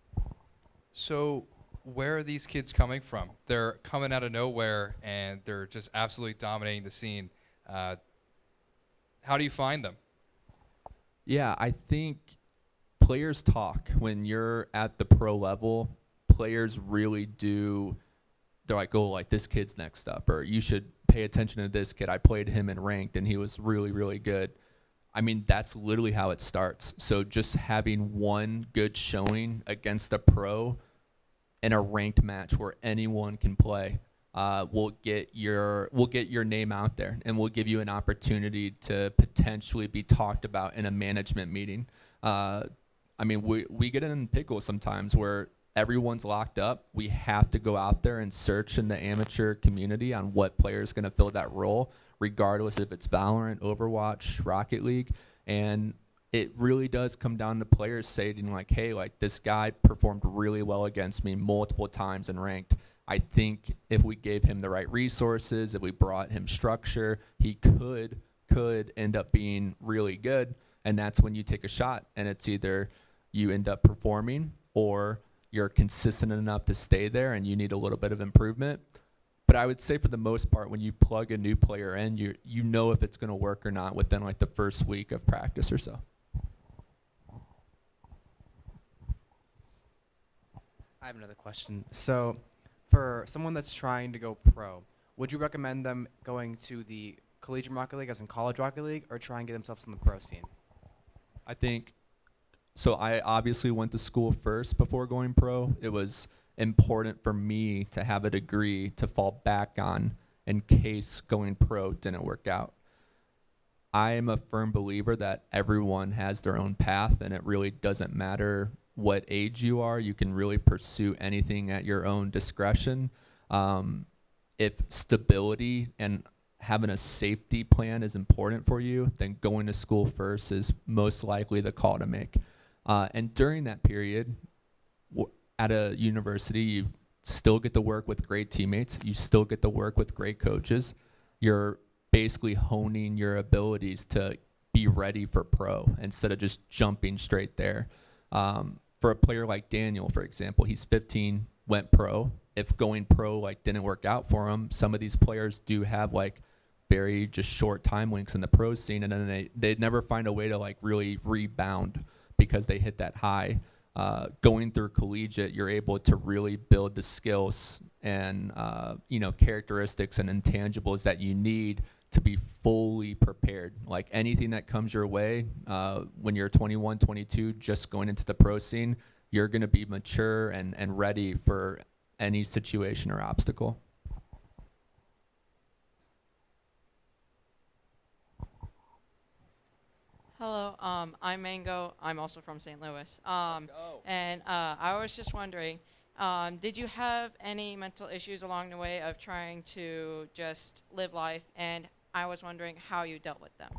So where are these kids coming from? They're coming out of nowhere, and they're just absolutely dominating the scene. How do you find them? Yeah, I think players talk when you're at the pro level. Players really do. They're like, oh, like this kid's next up, or you should pay attention to this kid. I played him in ranked and he was really, really good. I mean, that's literally how it starts. So just having one good showing against a pro in a ranked match where anyone can play will get your name out there, and will give you an opportunity to potentially be talked about in a management meeting. I mean, we get in pickles sometimes where everyone's locked up. We have to go out there and search in the amateur community on what player is going to fill that role, regardless if it's Valorant, Overwatch, Rocket League. And it really does come down to players saying like, hey, like this guy performed really well against me multiple times in ranked. I think if we gave him the right resources, if we brought him structure, he could end up being really good. And that's when you take a shot, and it's either you end up performing or you're consistent enough to stay there and you need a little bit of improvement. But I would say for the most part, when you plug a new player in, you know if it's going to work or not within like the first week of practice or so. I have another question. So for someone that's trying to go pro, would you recommend them going to the collegiate Rocket League, as in college Rocket League, or try and get themselves in the pro scene? I think, so I obviously went to school first before going pro. It was important for me to have a degree to fall back on in case going pro didn't work out. I am a firm believer that everyone has their own path, and it really doesn't matter what age you are. You can really pursue anything at your own discretion. If stability and having a safety plan is important for you, then going to school first is most likely the call to make. And during that period, at a university, you still get to work with great teammates. You still get to work with great coaches. You're basically honing your abilities to be ready for pro instead of just jumping straight there. For a player like Daniel, for example, he's 15, went pro. If going pro like didn't work out for him, some of these players do have like very just short time links in the pro scene, and then they never find a way to like really rebound because they hit that high. Going through collegiate, you're able to really build the skills and characteristics and intangibles that you need to be fully prepared. Like anything that comes your way when you're 21, 22, just going into the pro scene, you're going to be mature and ready for any situation or obstacle. Hello, I'm Mango. I'm also from St. Louis. And I was just wondering, did you have any mental issues along the way of trying to just live life? And I was wondering how you dealt with them.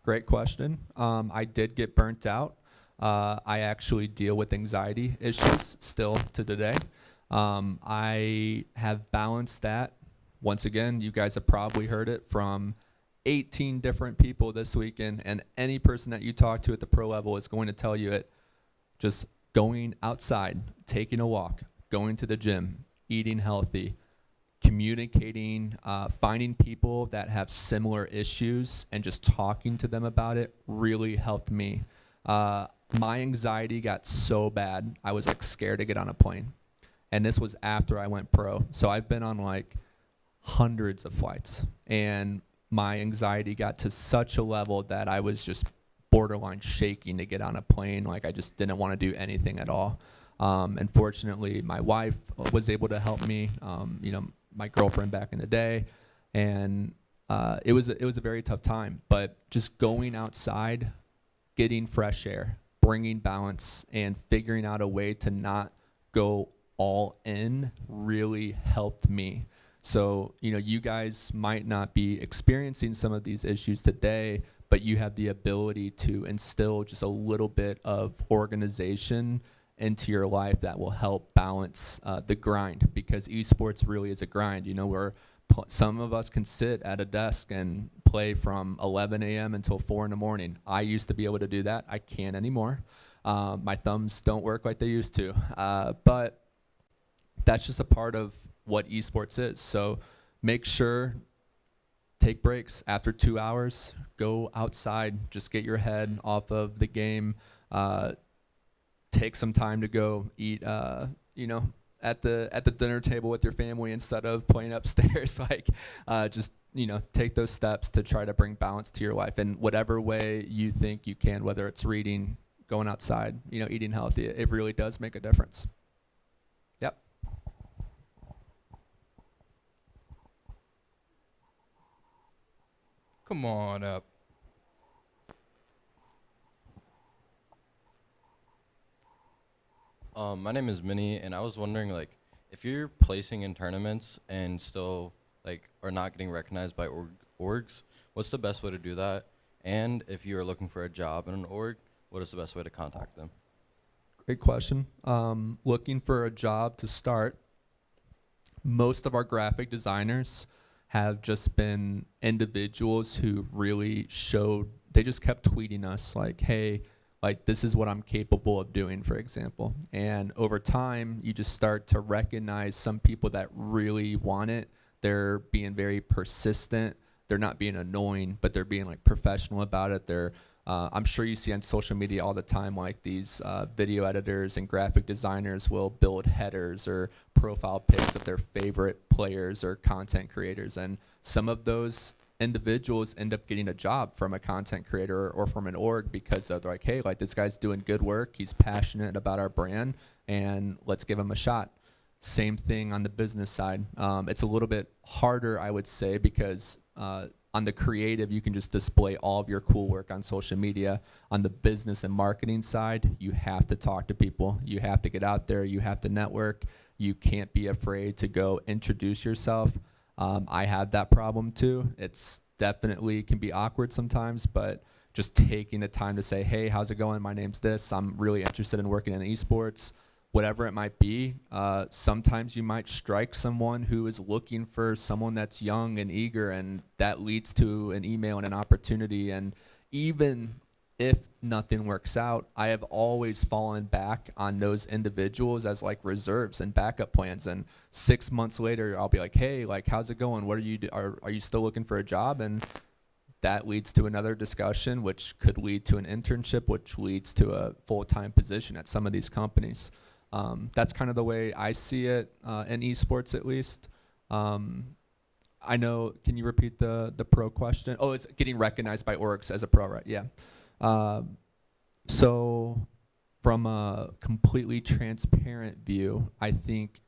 Great question. I did get burnt out. I actually deal with anxiety issues still to today. I have balanced that. Once again, you guys have probably heard it from 18 different people this weekend, and any person that you talk to at the pro level is going to tell you it. Just going outside, taking a walk, going to the gym, eating healthy, communicating, finding people that have similar issues and just talking to them about it really helped me. My anxiety got so bad, I was like scared to get on a plane. And this was after I went pro. So I've been on like hundreds of flights, and my anxiety got to such a level that I was just borderline shaking to get on a plane. Like I just didn't want to do anything at all. And fortunately, my wife was able to help me, my girlfriend back in the day. And it was a very tough time, but just going outside, getting fresh air, bringing balance, and figuring out a way to not go all in really helped me. So, you guys might not be experiencing some of these issues today, but you have the ability to instill just a little bit of organization into your life that will help balance the grind, because esports really is a grind. Where some of us can sit at a desk and play from 11 a.m. until 4 in the morning. I used to be able to do that. I can't anymore. My thumbs don't work like they used to. But that's just a part of what esports is. So make sure, take breaks after 2 hours, go outside, just get your head off of the game. take some time to go eat, at the dinner table with your family instead of playing upstairs. Like, just take those steps to try to bring balance to your life in whatever way you think you can, whether it's reading, going outside, eating healthy. It really does make a difference. Yep. Come on up. My name is Minnie, and I was wondering, like, if you're placing in tournaments and still, like, are not getting recognized by orgs, what's the best way to do that? And if you are looking for a job in an org, what is the best way to contact them? Great question. Looking for a job to start. Most of our graphic designers have just been individuals who really showed, they just kept tweeting us like, hey, like, this is what I'm capable of doing, for example. And over time, you just start to recognize some people that really want it. They're being very persistent. They're not being annoying, but they're being like professional about it. They're, I'm sure you see on social media all the time, like these video editors and graphic designers will build headers or profile pics of their favorite players or content creators. And some of those individuals end up getting a job from a content creator or from an org because they're like, hey, like, this guy's doing good work. He's passionate about our brand, and let's give him a shot. Same thing on the business side. It's a little bit harder, I would say, because on the creative, you can just display all of your cool work on social media. On the business and marketing side, you have to talk to people. You have to get out there. You have to network. You can't be afraid to go introduce yourself. I have that problem too. It's definitely can be awkward sometimes, but just taking the time to say, hey, how's it going? My name's this. I'm really interested in working in esports. Whatever it might be, sometimes you might strike someone who is looking for someone that's young and eager, and that leads to an email and an opportunity. And even if nothing works out, I have always fallen back on those individuals as like reserves and backup plans. And 6 months later, I'll be like, hey, like, how's it going? What are you are you still looking for a job? And that leads to another discussion, which could lead to an internship, which leads to a full-time position at some of these companies. That's kind of the way I see it in esports, at least. I know, can you repeat the pro question? Oh, it's getting recognized by orgs as a pro, right? Yeah. So from a completely transparent view, I think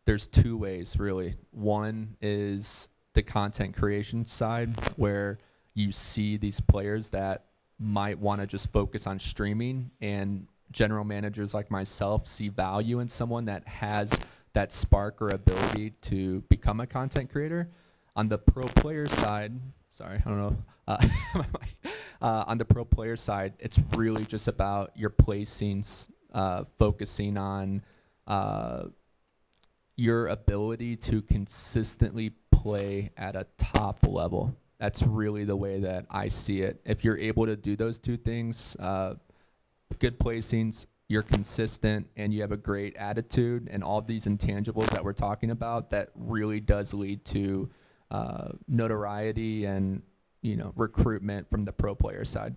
there's two ways, really. One is the content creation side, where you see these players that might want to just focus on streaming, and general managers like myself see value in someone that has that spark or ability to become a content creator. On the pro player side, sorry, I don't know. On the pro player side, it's really just about your placings, focusing on your ability to consistently play at a top level. That's really the way that I see it. If you're able to do those two things, good placings, you're consistent, and you have a great attitude, and all these intangibles that we're talking about, that really does lead to notoriety and, you know, recruitment from the pro player side.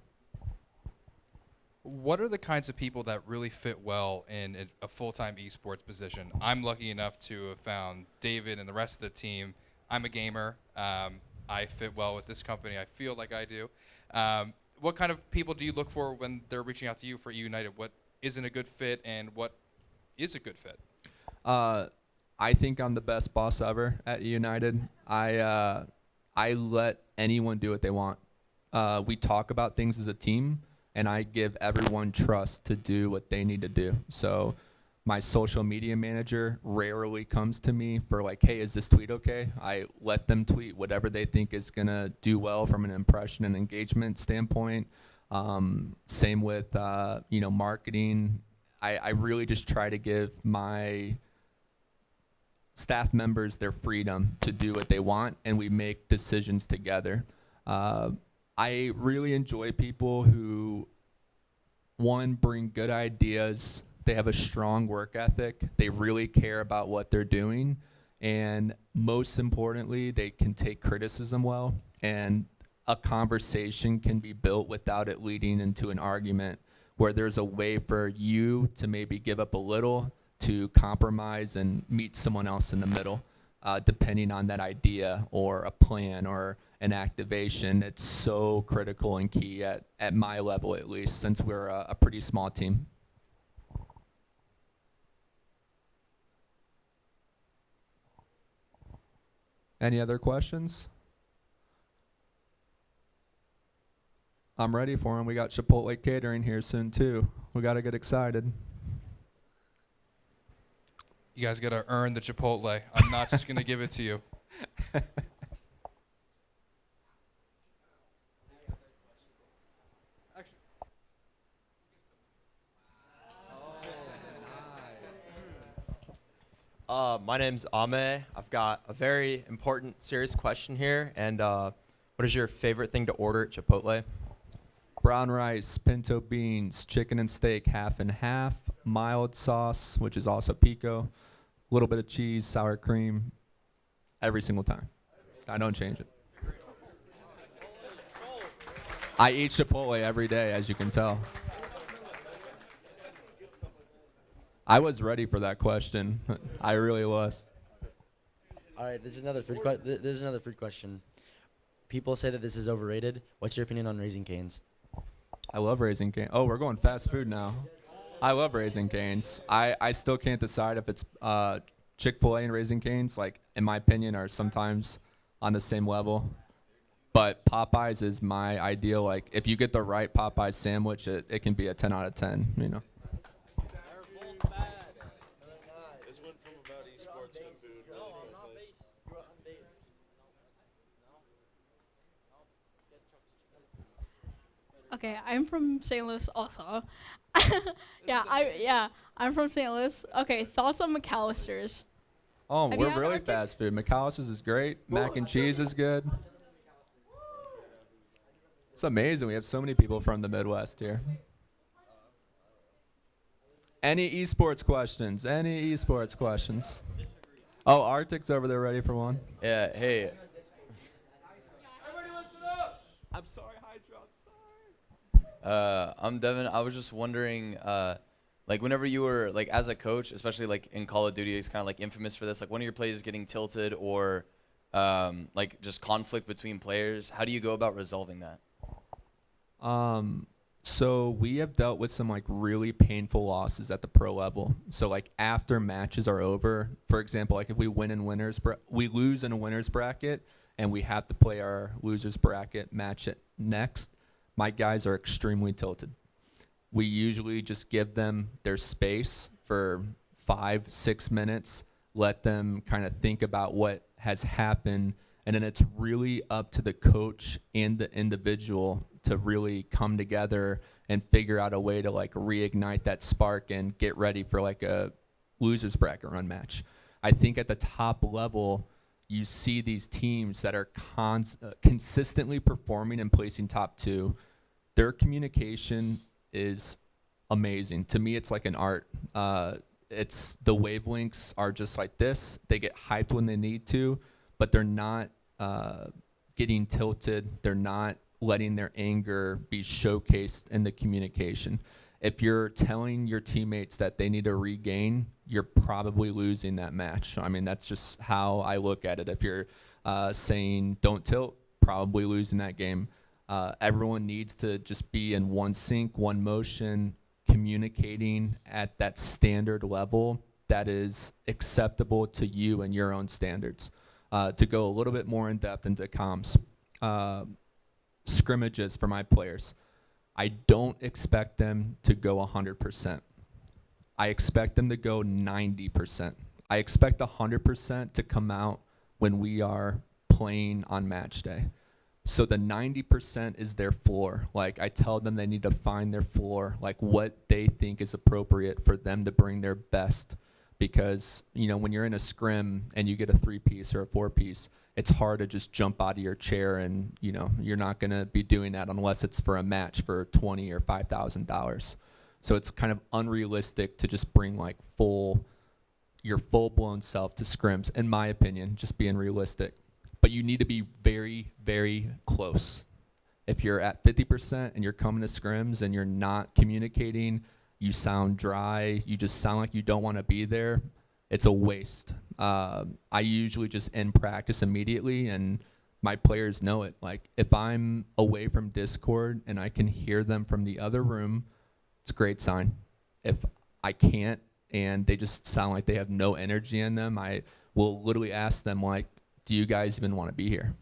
What are the kinds of people that really fit well in a full-time esports position? I'm lucky enough to have found David and the rest of the team. I'm a gamer. I fit well with this company. I feel like I do. What kind of people do you look for when they're reaching out to you for United? What isn't a good fit, and what is a good fit? I think I'm the best boss ever at United. I let anyone do what they want. We talk about things as a team, and I give everyone trust to do what they need to do. So my social media manager rarely comes to me for like, hey, is this tweet okay? I let them tweet whatever they think is gonna do well from an impression and engagement standpoint. Same with you know, marketing. I really just try to give my staff members their freedom to do what they want, and we make decisions together. I really enjoy people who, one, bring good ideas. They have a strong work ethic. They really care about what they're doing. And most importantly, they can take criticism well. And a conversation can be built without it leading into an argument, where there's a way for you to maybe give up a little to compromise and meet someone else in the middle, depending on that idea or a plan or an activation. It's so critical and key at my level, at least, since we're a pretty small team. Any other questions? I'm ready for them. We got Chipotle catering here soon too. We got to get excited. You guys got to earn the Chipotle. I'm not just going to give it to you. My name's Ame. I've got a very important, serious question here. And what is your favorite thing to order at Chipotle? Brown rice, pinto beans, chicken and steak, half and half, mild sauce, which is also pico, a little bit of cheese, sour cream, every single time. I don't change it. I eat Chipotle every day, as you can tell. I was ready for that question. I really was. All right, this is another food question. People say that this is overrated. What's your opinion on Raising Cane's? I love Raising Cane's. Oh, we're going fast food now. I love Raising Cane's. I still can't decide if it's Chick-fil-A and Raising Cane's, like, in my opinion, are sometimes on the same level. But Popeyes is my ideal. Like, if you get the right Popeyes sandwich, it can be a 10 out of 10, you know. Okay, I'm from St. Louis also. I'm from St. Louis. Okay, thoughts on McAllister's? Oh, Have you we're had really Arctic? fast food. McAllister's is great. Mac and cheese is good. It's amazing. We have so many people from the Midwest here. Any esports questions? Any esports questions? Oh, Arctic's over there ready for one. Yeah, hey. I'm sorry, Hydro. I'm sorry. I'm Devin. I was just wondering, like, whenever you were, like, as a coach, especially, like, in Call of Duty, it's kind of, like, infamous for this. Like, one of your players getting tilted or, like, just conflict between players. How do you go about resolving that? So we have dealt with some like really painful losses at the pro level. So like after matches are over, for example, like if we we lose in a winner's bracket and we have to play our loser's bracket match it next, my guys are extremely tilted. We usually just give them their space for 5-6 minutes, let them kind of think about what has happened, and then it's really up to the coach and the individual to really come together and figure out a way to like reignite that spark and get ready for like a loser's bracket run match. I think at the top level, you see these teams that are consistently performing and placing top 2. Their communication is amazing. To me, it's like an art. It's the wavelengths are just like this. They get hyped when they need to, but they're not getting tilted. They're not letting their anger be showcased in the communication. If you're telling your teammates that they need to regain, you're probably losing that match. I mean, that's just how I look at it. If you're saying don't tilt, probably losing that game. Everyone needs to just be in one sync, one motion, communicating at that standard level that is acceptable to you and your own standards. To go a little bit more in depth into comms. Scrimmages for my players. I don't expect them to go 100%. I expect them to go 90%. I expect 100% to come out when we are playing on match day. So the 90% is their floor. Like I tell them they need to find their floor, like what they think is appropriate for them to bring their best. Because, you know, when you're in a scrim and you get a 3-piece or a 4-piece, it's hard to just jump out of your chair and, you know, you're not going to be doing that unless it's for a match for $20,000 or $5,000. So it's kind of unrealistic to just bring like your full-blown self to scrims, in my opinion, just being realistic. But you need to be very, very close. If you're at 50% and you're coming to scrims and you're not communicating, you sound dry, you just sound like you don't want to be there, it's a waste. I usually just end practice immediately, and my players know it. Like, if I'm away from Discord and I can hear them from the other room, it's a great sign. If I can't and they just sound like they have no energy in them, I will literally ask them, like, do you guys even want to be here?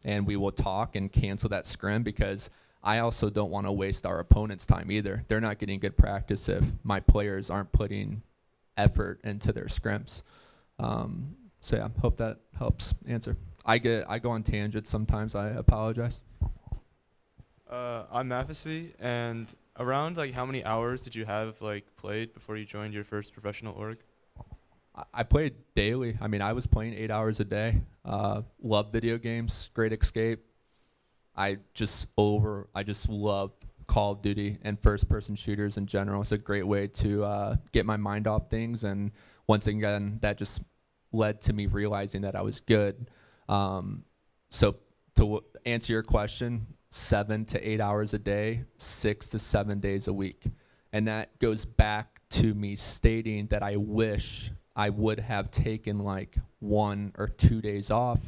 And we will talk and cancel that scrim, because I also don't want to waste our opponent's time either. They're not getting good practice if my players aren't putting effort into their scrims. So yeah, hope that helps answer. I go on tangents sometimes. I apologize. I'm Mathesy, and around like how many hours did you have like played before you joined your first professional org? I played daily. I mean, I was playing 8 hours a day. Love video games, great escape. I just love Call of Duty and first-person shooters in general. It's a great way to get my mind off things, and once again, that just led to me realizing that I was good. So to answer your question, 7 to 8 hours a day, 6 to 7 days a week. And that goes back to me stating that I wish I would have taken like 1 or 2 days off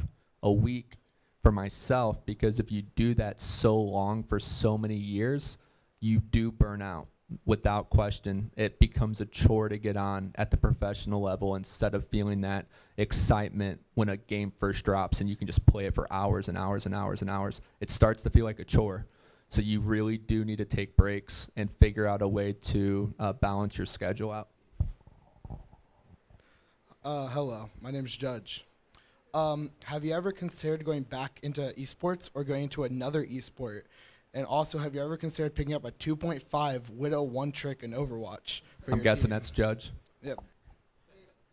a week for myself, because if you do that so long for so many years, you do burn out. Without question, it becomes a chore to get on at the professional level instead of feeling that excitement when a game first drops and you can just play it for hours and hours and hours and hours. It starts to feel like a chore. So you really do need to take breaks and figure out a way to balance your schedule out. Hello, my name is Judge. Have you ever considered going back into esports or going into another esport? And also, have you ever considered picking up a 2.5 Widow one trick in Overwatch? I'm guessing that's Judge. Yep.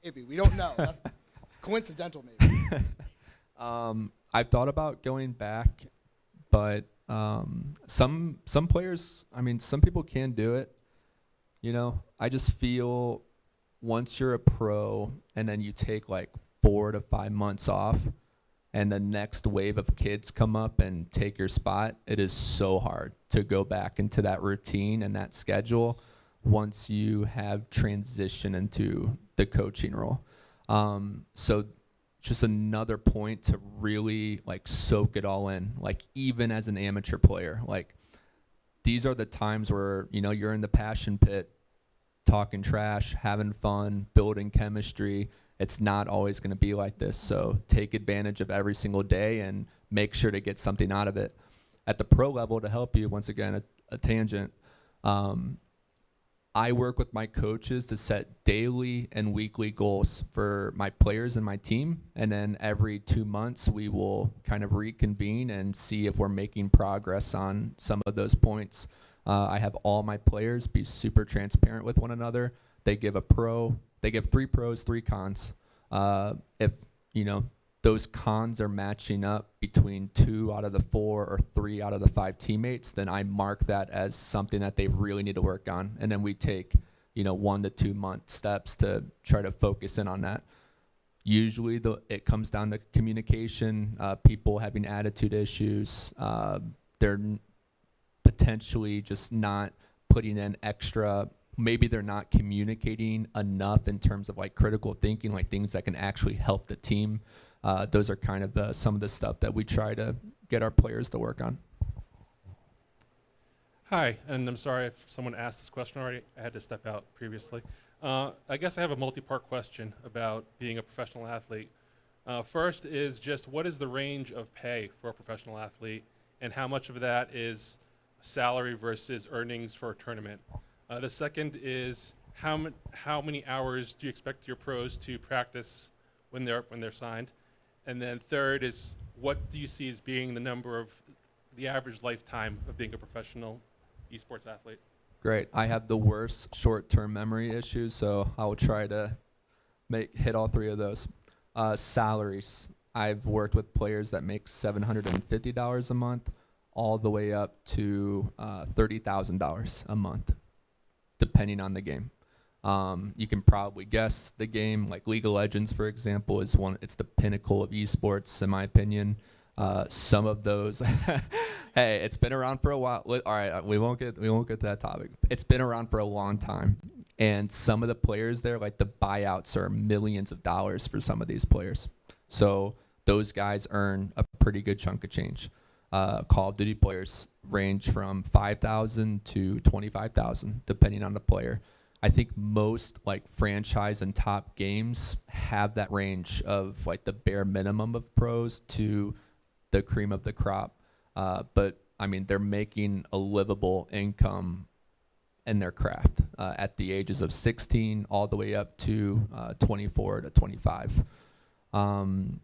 Maybe. We don't know. That's coincidental, maybe. I've thought about going back, but some players, I mean, some people can do it. You know, I just feel once you're a pro and then you take like 4 to 5 months off, and the next wave of kids come up and take your spot, it is so hard to go back into that routine and that schedule once you have transitioned into the coaching role. So just another point to really like soak it all in, like even as an amateur player, like these are the times where, you know, you're in the passion pit, talking trash, having fun, building chemistry. It's not always going to be like this. So take advantage of every single day and make sure to get something out of it. At the pro level, to help you, once again, a tangent, I work with my coaches to set daily and weekly goals for my players and my team. And then every 2 months, we will kind of reconvene and see if we're making progress on some of those points. I have all my players be super transparent with one another. They give 3 pros, 3 cons. If, you know, those cons are matching up between 2 out of the 4 or 3 out of the 5 teammates, then I mark that as something that they really need to work on. And then we take, you know, 1 to 2 month steps to try to focus in on that. Usually it comes down to communication, people having attitude issues. They're potentially just not putting in extra. Maybe they're not communicating enough in terms of like critical thinking, like things that can actually help the team. Those are kind of some of the stuff that we try to get our players to work on. Hi, and I'm sorry if someone asked this question already. I had to step out previously. I guess I have a multi-part question about being a professional athlete. First is just what is the range of pay for a professional athlete, and how much of that is salary versus earnings for a tournament? The second is how many hours do you expect your pros to practice when they're signed? And then third is what do you see as being the average lifetime of being a professional esports athlete? Great. I have the worst short-term memory issues, so I will try to hit all 3 of those. Salaries. I've worked with players that make $750 a month all the way up to $30,000 a month, depending on the game. You can probably guess the game, like League of Legends, for example, it's the pinnacle of esports, in my opinion. Some of those, hey, it's been around for a while. All right, we won't get to that topic. It's been around for a long time, and some of the players there, like the buyouts, are millions of dollars for some of these players. So those guys earn a pretty good chunk of change. Call of Duty players range from 5,000 to 25,000, depending on the player. I think most like franchise and top games have that range of like the bare minimum of pros to the cream of the crop. But I mean, they're making a livable income in their craft at the ages of 16 all the way up to 24 to 25. Can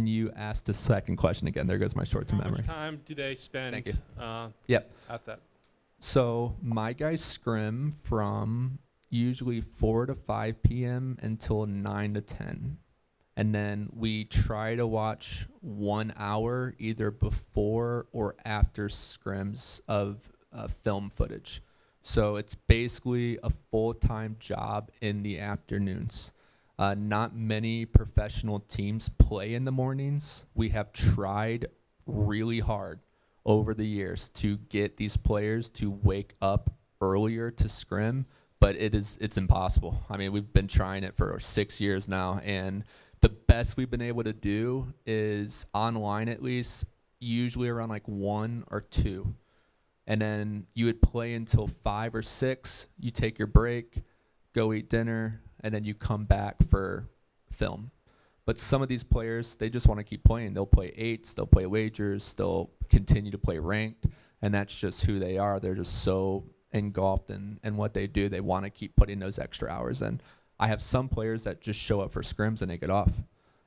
you ask the second question again? There goes my short-term memory. How much time do they spend Thank you. Yep. At that? So my guys scrim from usually 4 to 5 p.m. until 9 to 10. And then we try to watch 1 hour either before or after scrims of film footage. So it's basically a full-time job in the afternoons. Not many professional teams play in the mornings. We have tried really hard over the years to get these players to wake up earlier to scrim, but it's impossible. I mean, we've been trying it for 6 years now, and the best we've been able to do is online, at least, usually around like 1 or 2. And then you would play until 5 or 6, you take your break, go eat dinner, and then you come back for film. But some of these players, they just want to keep playing. They'll play 8s, they'll play wagers, they'll continue to play ranked, and that's just who they are. They're just so engulfed in what they do. They want to keep putting those extra hours in. I have some players that just show up for scrims and they get off.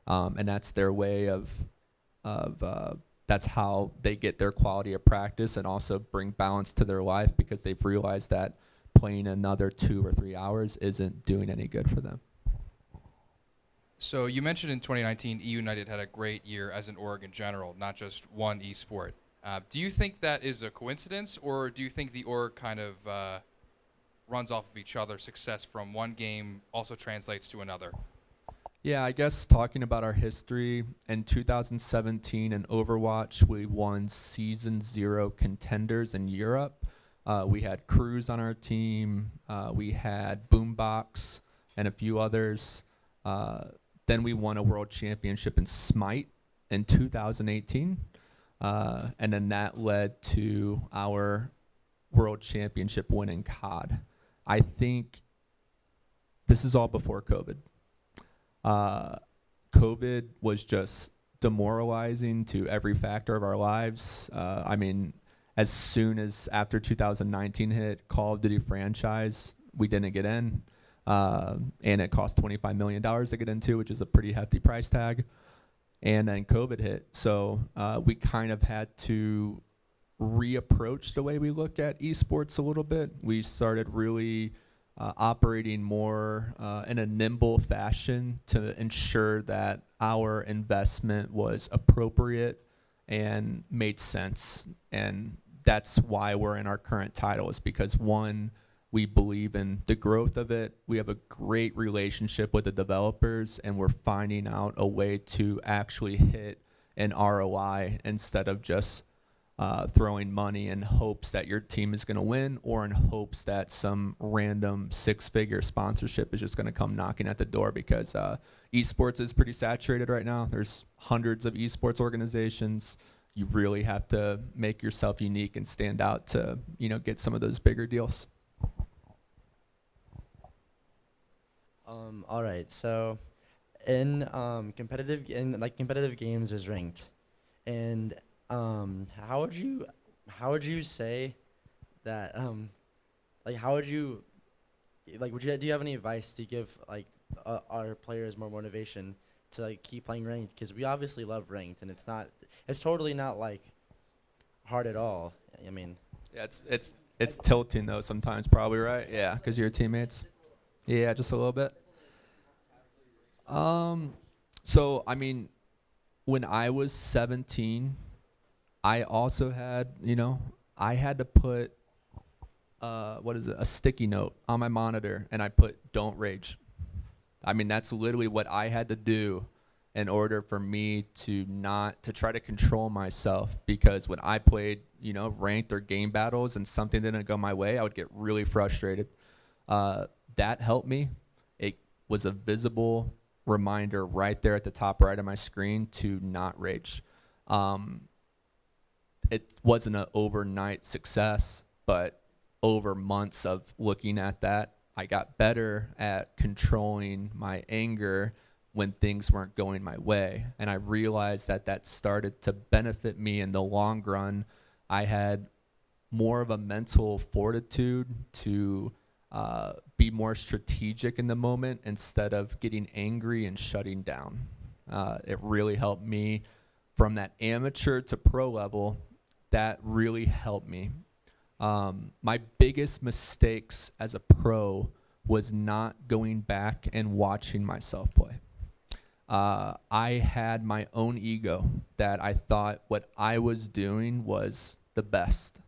And that's their way of that's how they get their quality of practice and also bring balance to their life, because they've realized that playing another 2 or 3 hours isn't doing any good for them. So you mentioned in 2019, E United had a great year as an org in general, not just one esport. Do you think that is a coincidence, or do you think the org kind of runs off of each other? Success from one game also translates to another. Yeah, I guess talking about our history, in 2017 in Overwatch, we won Season 0 contenders in Europe. We had Cruz on our team. We had Boombox and a few others. Then we won a world championship in Smite in 2018. And then that led to our world championship win in COD. I think this is all before COVID. COVID was just demoralizing to every factor of our lives. I mean, as soon as after 2019 hit, Call of Duty franchise, we didn't get in. And it cost $25 million to get into, which is a pretty hefty price tag. And then COVID hit. So we kind of had to reapproach the way we look at esports a little bit. We started really operating more in a nimble fashion to ensure that our investment was appropriate and made sense. And that's why we're in our current title, is because one, we believe in the growth of it. We have a great relationship with the developers, and we're finding out a way to actually hit an ROI instead of just throwing money in hopes that your team is going to win, or in hopes that some random 6-figure sponsorship is just going to come knocking at the door, because esports is pretty saturated right now. There's hundreds of esports organizations. You really have to make yourself unique and stand out to, get some of those bigger deals. All right. So, in competitive games, there's ranked, and how would you say that do you have any advice to give our players more motivation to keep playing ranked? Because we obviously love ranked, and it's totally not hard at all. I mean, yeah, it's tilting though sometimes, probably, right? Yeah, because your teammates. Yeah, just a little bit. So I mean, when I was 17, I also had, I had to put, a sticky note on my monitor, and I put "Don't rage." I mean, that's literally what I had to do in order for me to not to try to control myself, because when I played, you know, ranked or game battles and something didn't go my way, I would get really frustrated. That helped me. It was a visible reminder right there at the top right of my screen to not rage. It wasn't an overnight success, but over months of looking at that, I got better at controlling my anger when things weren't going my way. And I realized that that started to benefit me in the long run. I had more of a mental fortitude to be more strategic in the moment instead of getting angry and shutting down. It really helped me from that amateur to pro level. That really helped me. My biggest mistakes as a pro was not going back and watching myself play. I had my own ego that I thought what I was doing was the best.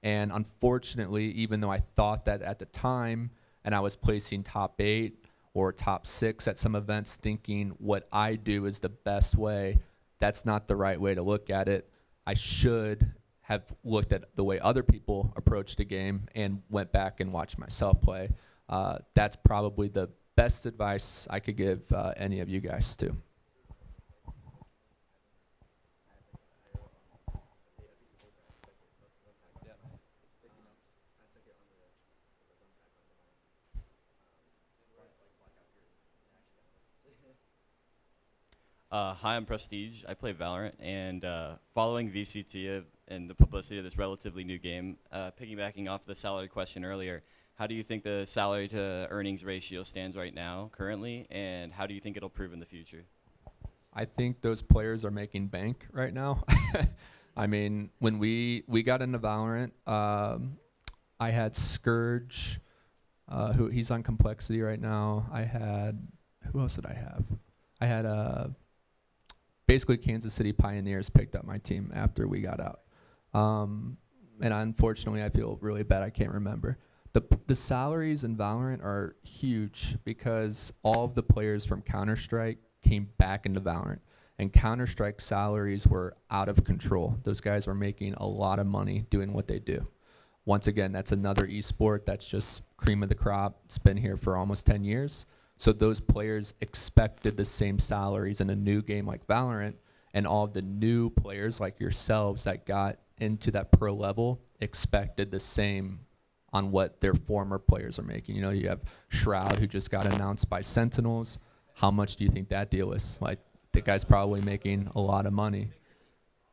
And unfortunately, even though I thought that at the time, and I was placing top 8 or top 6 at some events thinking what I do is the best way, that's not the right way to look at it. I should have looked at the way other people approached the game and went back and watched myself play. That's probably the best advice I could give any of you guys too. Hi, I'm Prestige. I play Valorant, and following VCT and the publicity of this relatively new game, piggybacking off the salary question earlier, how do you think the salary to earnings ratio stands right now, currently, and how do you think it'll prove in the future? I think those players are making bank right now. I mean, when we got into Valorant, I had Scourge, who he's on Complexity right now. I had, who else did I have? I had basically Kansas City Pioneers picked up my team after we got out. And unfortunately, I feel really bad. I can't remember. The salaries in Valorant are huge because all of the players from Counter-Strike came back into Valorant. And Counter-Strike salaries were out of control. Those guys were making a lot of money doing what they do. Once again, that's another esport that's just cream of the crop. It's been here for almost 10 years. So those players expected the same salaries in a new game like Valorant, and all of the new players like yourselves that got into that pro level expected the same on what their former players are making. You know, you have Shroud, who just got announced by Sentinels. How much do you think that deal is? Like, the guy's probably making a lot of money.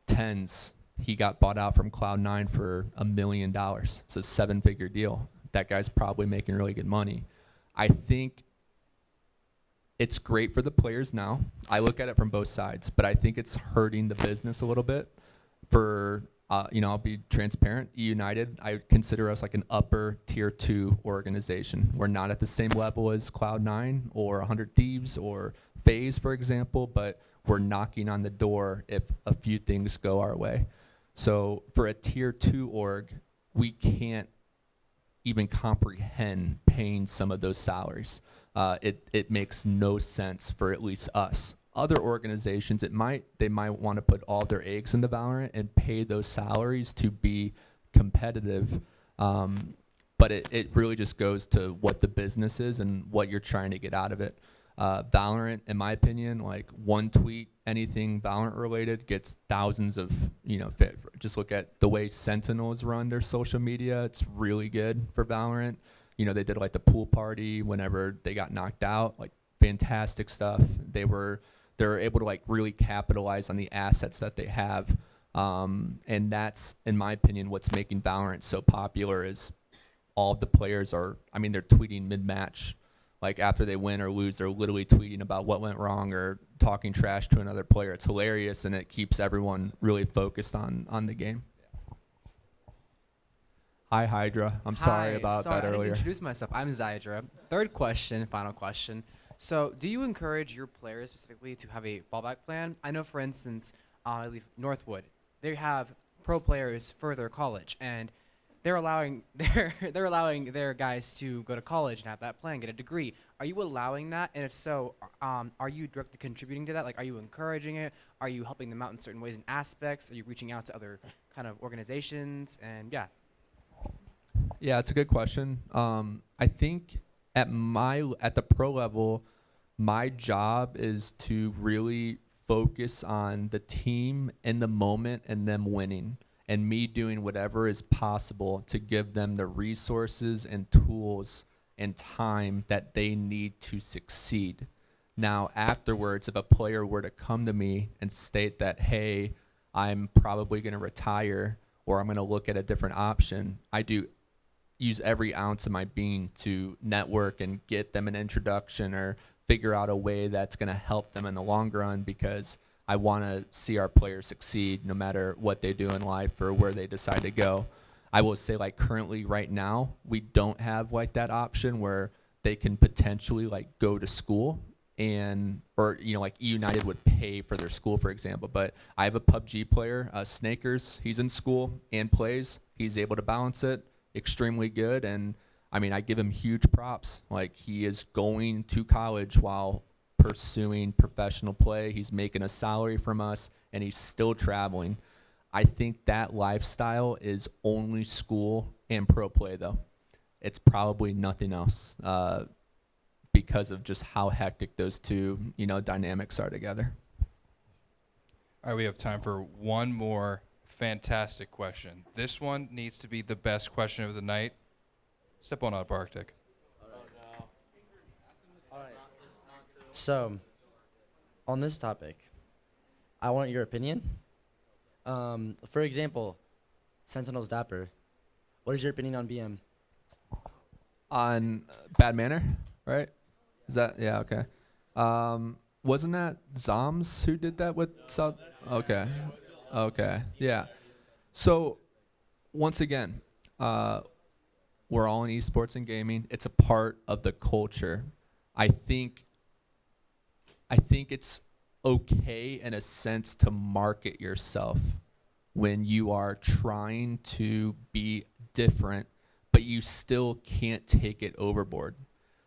Tens, he got bought out from Cloud9 for $1 million. It's a 7-figure deal. That guy's probably making really good money. I think it's great for the players now. I look at it from both sides, but I think it's hurting the business a little bit. For, you know, I'll be transparent. E United, I consider us like an upper tier 2 organization. We're not at the same level as Cloud9 or 100 Thieves or FaZe, for example, but we're knocking on the door if a few things go our way. So for a tier 2 org, we can't even comprehend paying some of those salaries. It makes no sense for at least us. Other organizations, they might want to put all their eggs into Valorant and pay those salaries to be competitive. But it really just goes to what the business is and what you're trying to get out of it. Valorant, in my opinion, like one tweet, anything Valorant related gets thousands of, you know, just look at the way Sentinels run their social media. It's really good for Valorant. You know, they did like the pool party whenever they got knocked out, like fantastic stuff. They're able to like really capitalize on the assets that they have. And that's, in my opinion, what's making Valorant so popular is all of the players are, I mean, they're tweeting mid-match. Like after they win or lose, they're literally tweeting about what went wrong or talking trash to another player. It's hilarious, and it keeps everyone really focused on the game. Hi, Hydra. I'm sorry about that I didn't earlier. introduce myself. I'm Zydra. Third question, final question. So do you encourage your players specifically to have a fallback plan? I know, for instance, I believe Northwood, they have pro players for their college, and they're allowing their guys to go to college and have that plan, get a degree. Are you allowing that? And if so, are you directly contributing to that? Like, are you encouraging it? Are you helping them out in certain ways and aspects? Are you reaching out to other kind of organizations? And yeah. Yeah, it's a good question. I think at the pro level, my job is to really focus on the team in the moment and them winning, and me doing whatever is possible to give them the resources and tools and time that they need to succeed. Now, afterwards, if a player were to come to me and state that, hey, I'm probably going to retire or I'm going to look at a different option, I do use every ounce of my being to network and get them an introduction or figure out a way that's going to help them in the long run, because I want to see our players succeed no matter what they do in life or where they decide to go. I will say, like, currently right now, we don't have like that option where they can potentially like go to school and, or, you know, like E United would pay for their school, for example. But I have a PUBG player, Snakers. He's in school and plays. He's able to balance it extremely good. And I mean, I give him huge props. Like, he is going to college while pursuing professional play. He's making a salary from us, and he's still traveling. I think that lifestyle is only school and pro play, though. It's probably nothing else, because of just how hectic those two, you know, dynamics are together. All right, we have time for one more fantastic question. This one needs to be the best question of the night. Step on up, Arctic. So, on this topic, I want your opinion. For example, Sentinel's Dapper. What is your opinion on BM? On Bad Manner, right? Is that, yeah, okay. Wasn't that Zoms who did that with South? Okay. Okay, yeah. So, once again, we're all in esports and gaming. It's a part of the culture. I think it's okay in a sense to market yourself when you are trying to be different, but you still can't take it overboard.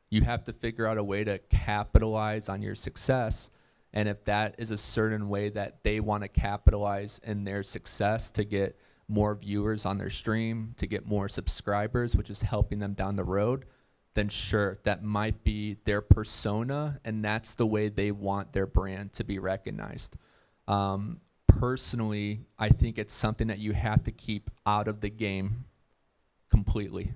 You have to figure out a way to capitalize on your success. And if that is a certain way that they want to capitalize in their success to get more viewers on their stream, to get more subscribers, which is helping them down the road, then sure, that might be their persona, and that's the way they want their brand to be recognized. Personally, I think it's something that you have to keep out of the game completely.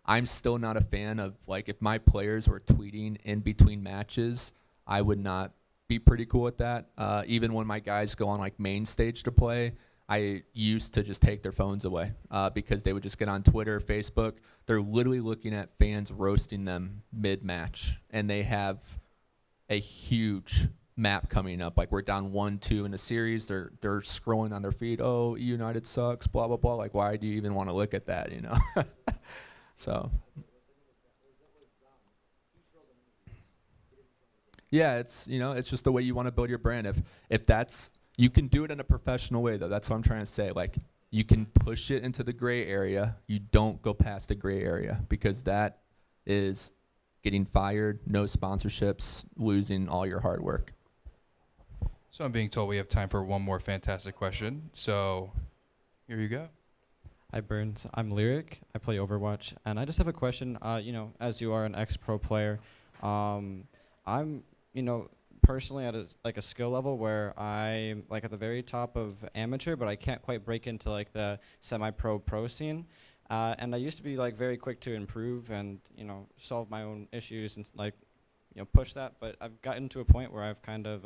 I'm still not a fan of, like, if my players were tweeting in between matches, I would not be pretty cool with that. Even when my guys go on like main stage to play, I used to just take their phones away because they would just get on Twitter, Facebook. They're literally looking at fans roasting them mid-match, and they have a huge map coming up. Like, we're down 1-2 in a series. They're scrolling on their feed. Oh, United sucks. Blah blah blah. Like, why do you even want to look at that? You know. So. Yeah, it's, you know, it's just the way you want to build your brand. If that's, you can do it in a professional way, though. That's what I'm trying to say. Like, you can push it into the gray area. You don't go past the gray area, because that is getting fired, no sponsorships, losing all your hard work. So I'm being told we have time for one more fantastic question. So here you go. Hi, Burns. I'm Lyric. I play Overwatch, and I just have a question. You know, as you are an ex-pro player, I'm, you know, personally at a skill level where I'm like at the very top of amateur, but I can't quite break into like the semi-pro pro scene. And I used to be like very quick to improve and, you know, solve my own issues and like, you know, push that. But I've gotten to a point where I've kind of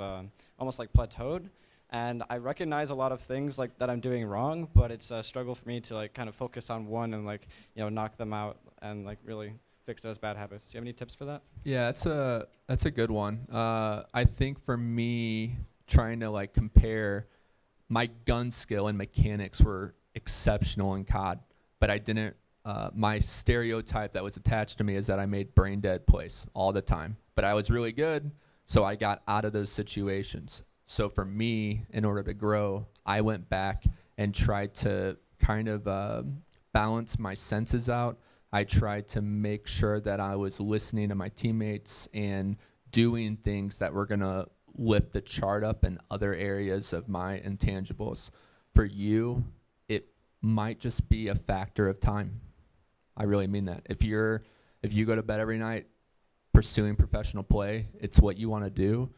almost like plateaued. And I recognize a lot of things like that I'm doing wrong, but it's a struggle for me to like kind of focus on one and like, you know, knock them out and like really fix those bad habits. Do you have any tips for that? Yeah, that's a good one. I think for me, trying to like compare, my gun skill and mechanics were exceptional in COD, but I didn't. My stereotype that was attached to me is that I made brain dead plays all the time, but I was really good, so I got out of those situations. So for me, in order to grow, I went back and tried to kind of balance my senses out. I tried to make sure that I was listening to my teammates and doing things that were going to lift the chart up in other areas of my intangibles. For you, it might just be a factor of time. I really mean that. If you go to bed every night pursuing professional play, it's what you want to do,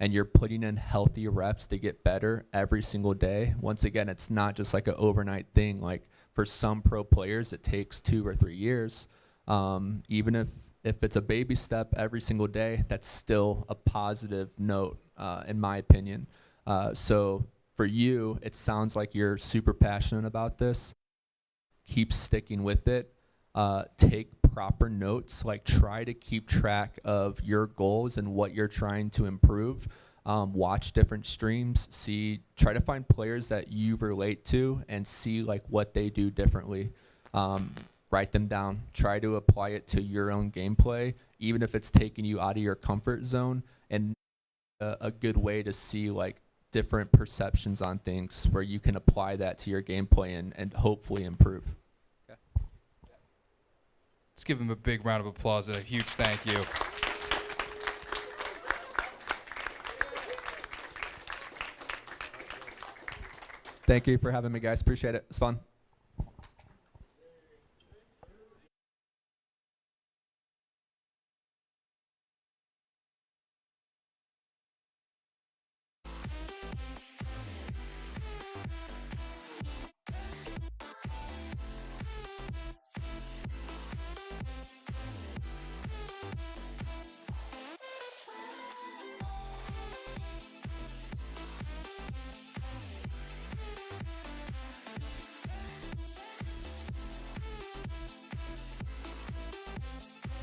and you're putting in healthy reps to get better every single day. Once again, it's not just like an overnight thing. Like for some pro players, it takes 2 or 3 years. Even if it's a baby step every single day, that's still a positive note, in my opinion. So for you, it sounds like you're super passionate about this. Keep sticking with it. Take proper notes, like try to keep track of your goals and what you're trying to improve. Watch different streams, try to find players that you relate to and see like what they do differently. Write them down, try to apply it to your own gameplay, even if it's taking you out of your comfort zone, and a good way to see like different perceptions on things where you can apply that to your gameplay and hopefully improve. Let's give him a big round of applause and a huge thank you. Thank you for having me, guys. Appreciate it. It's fun.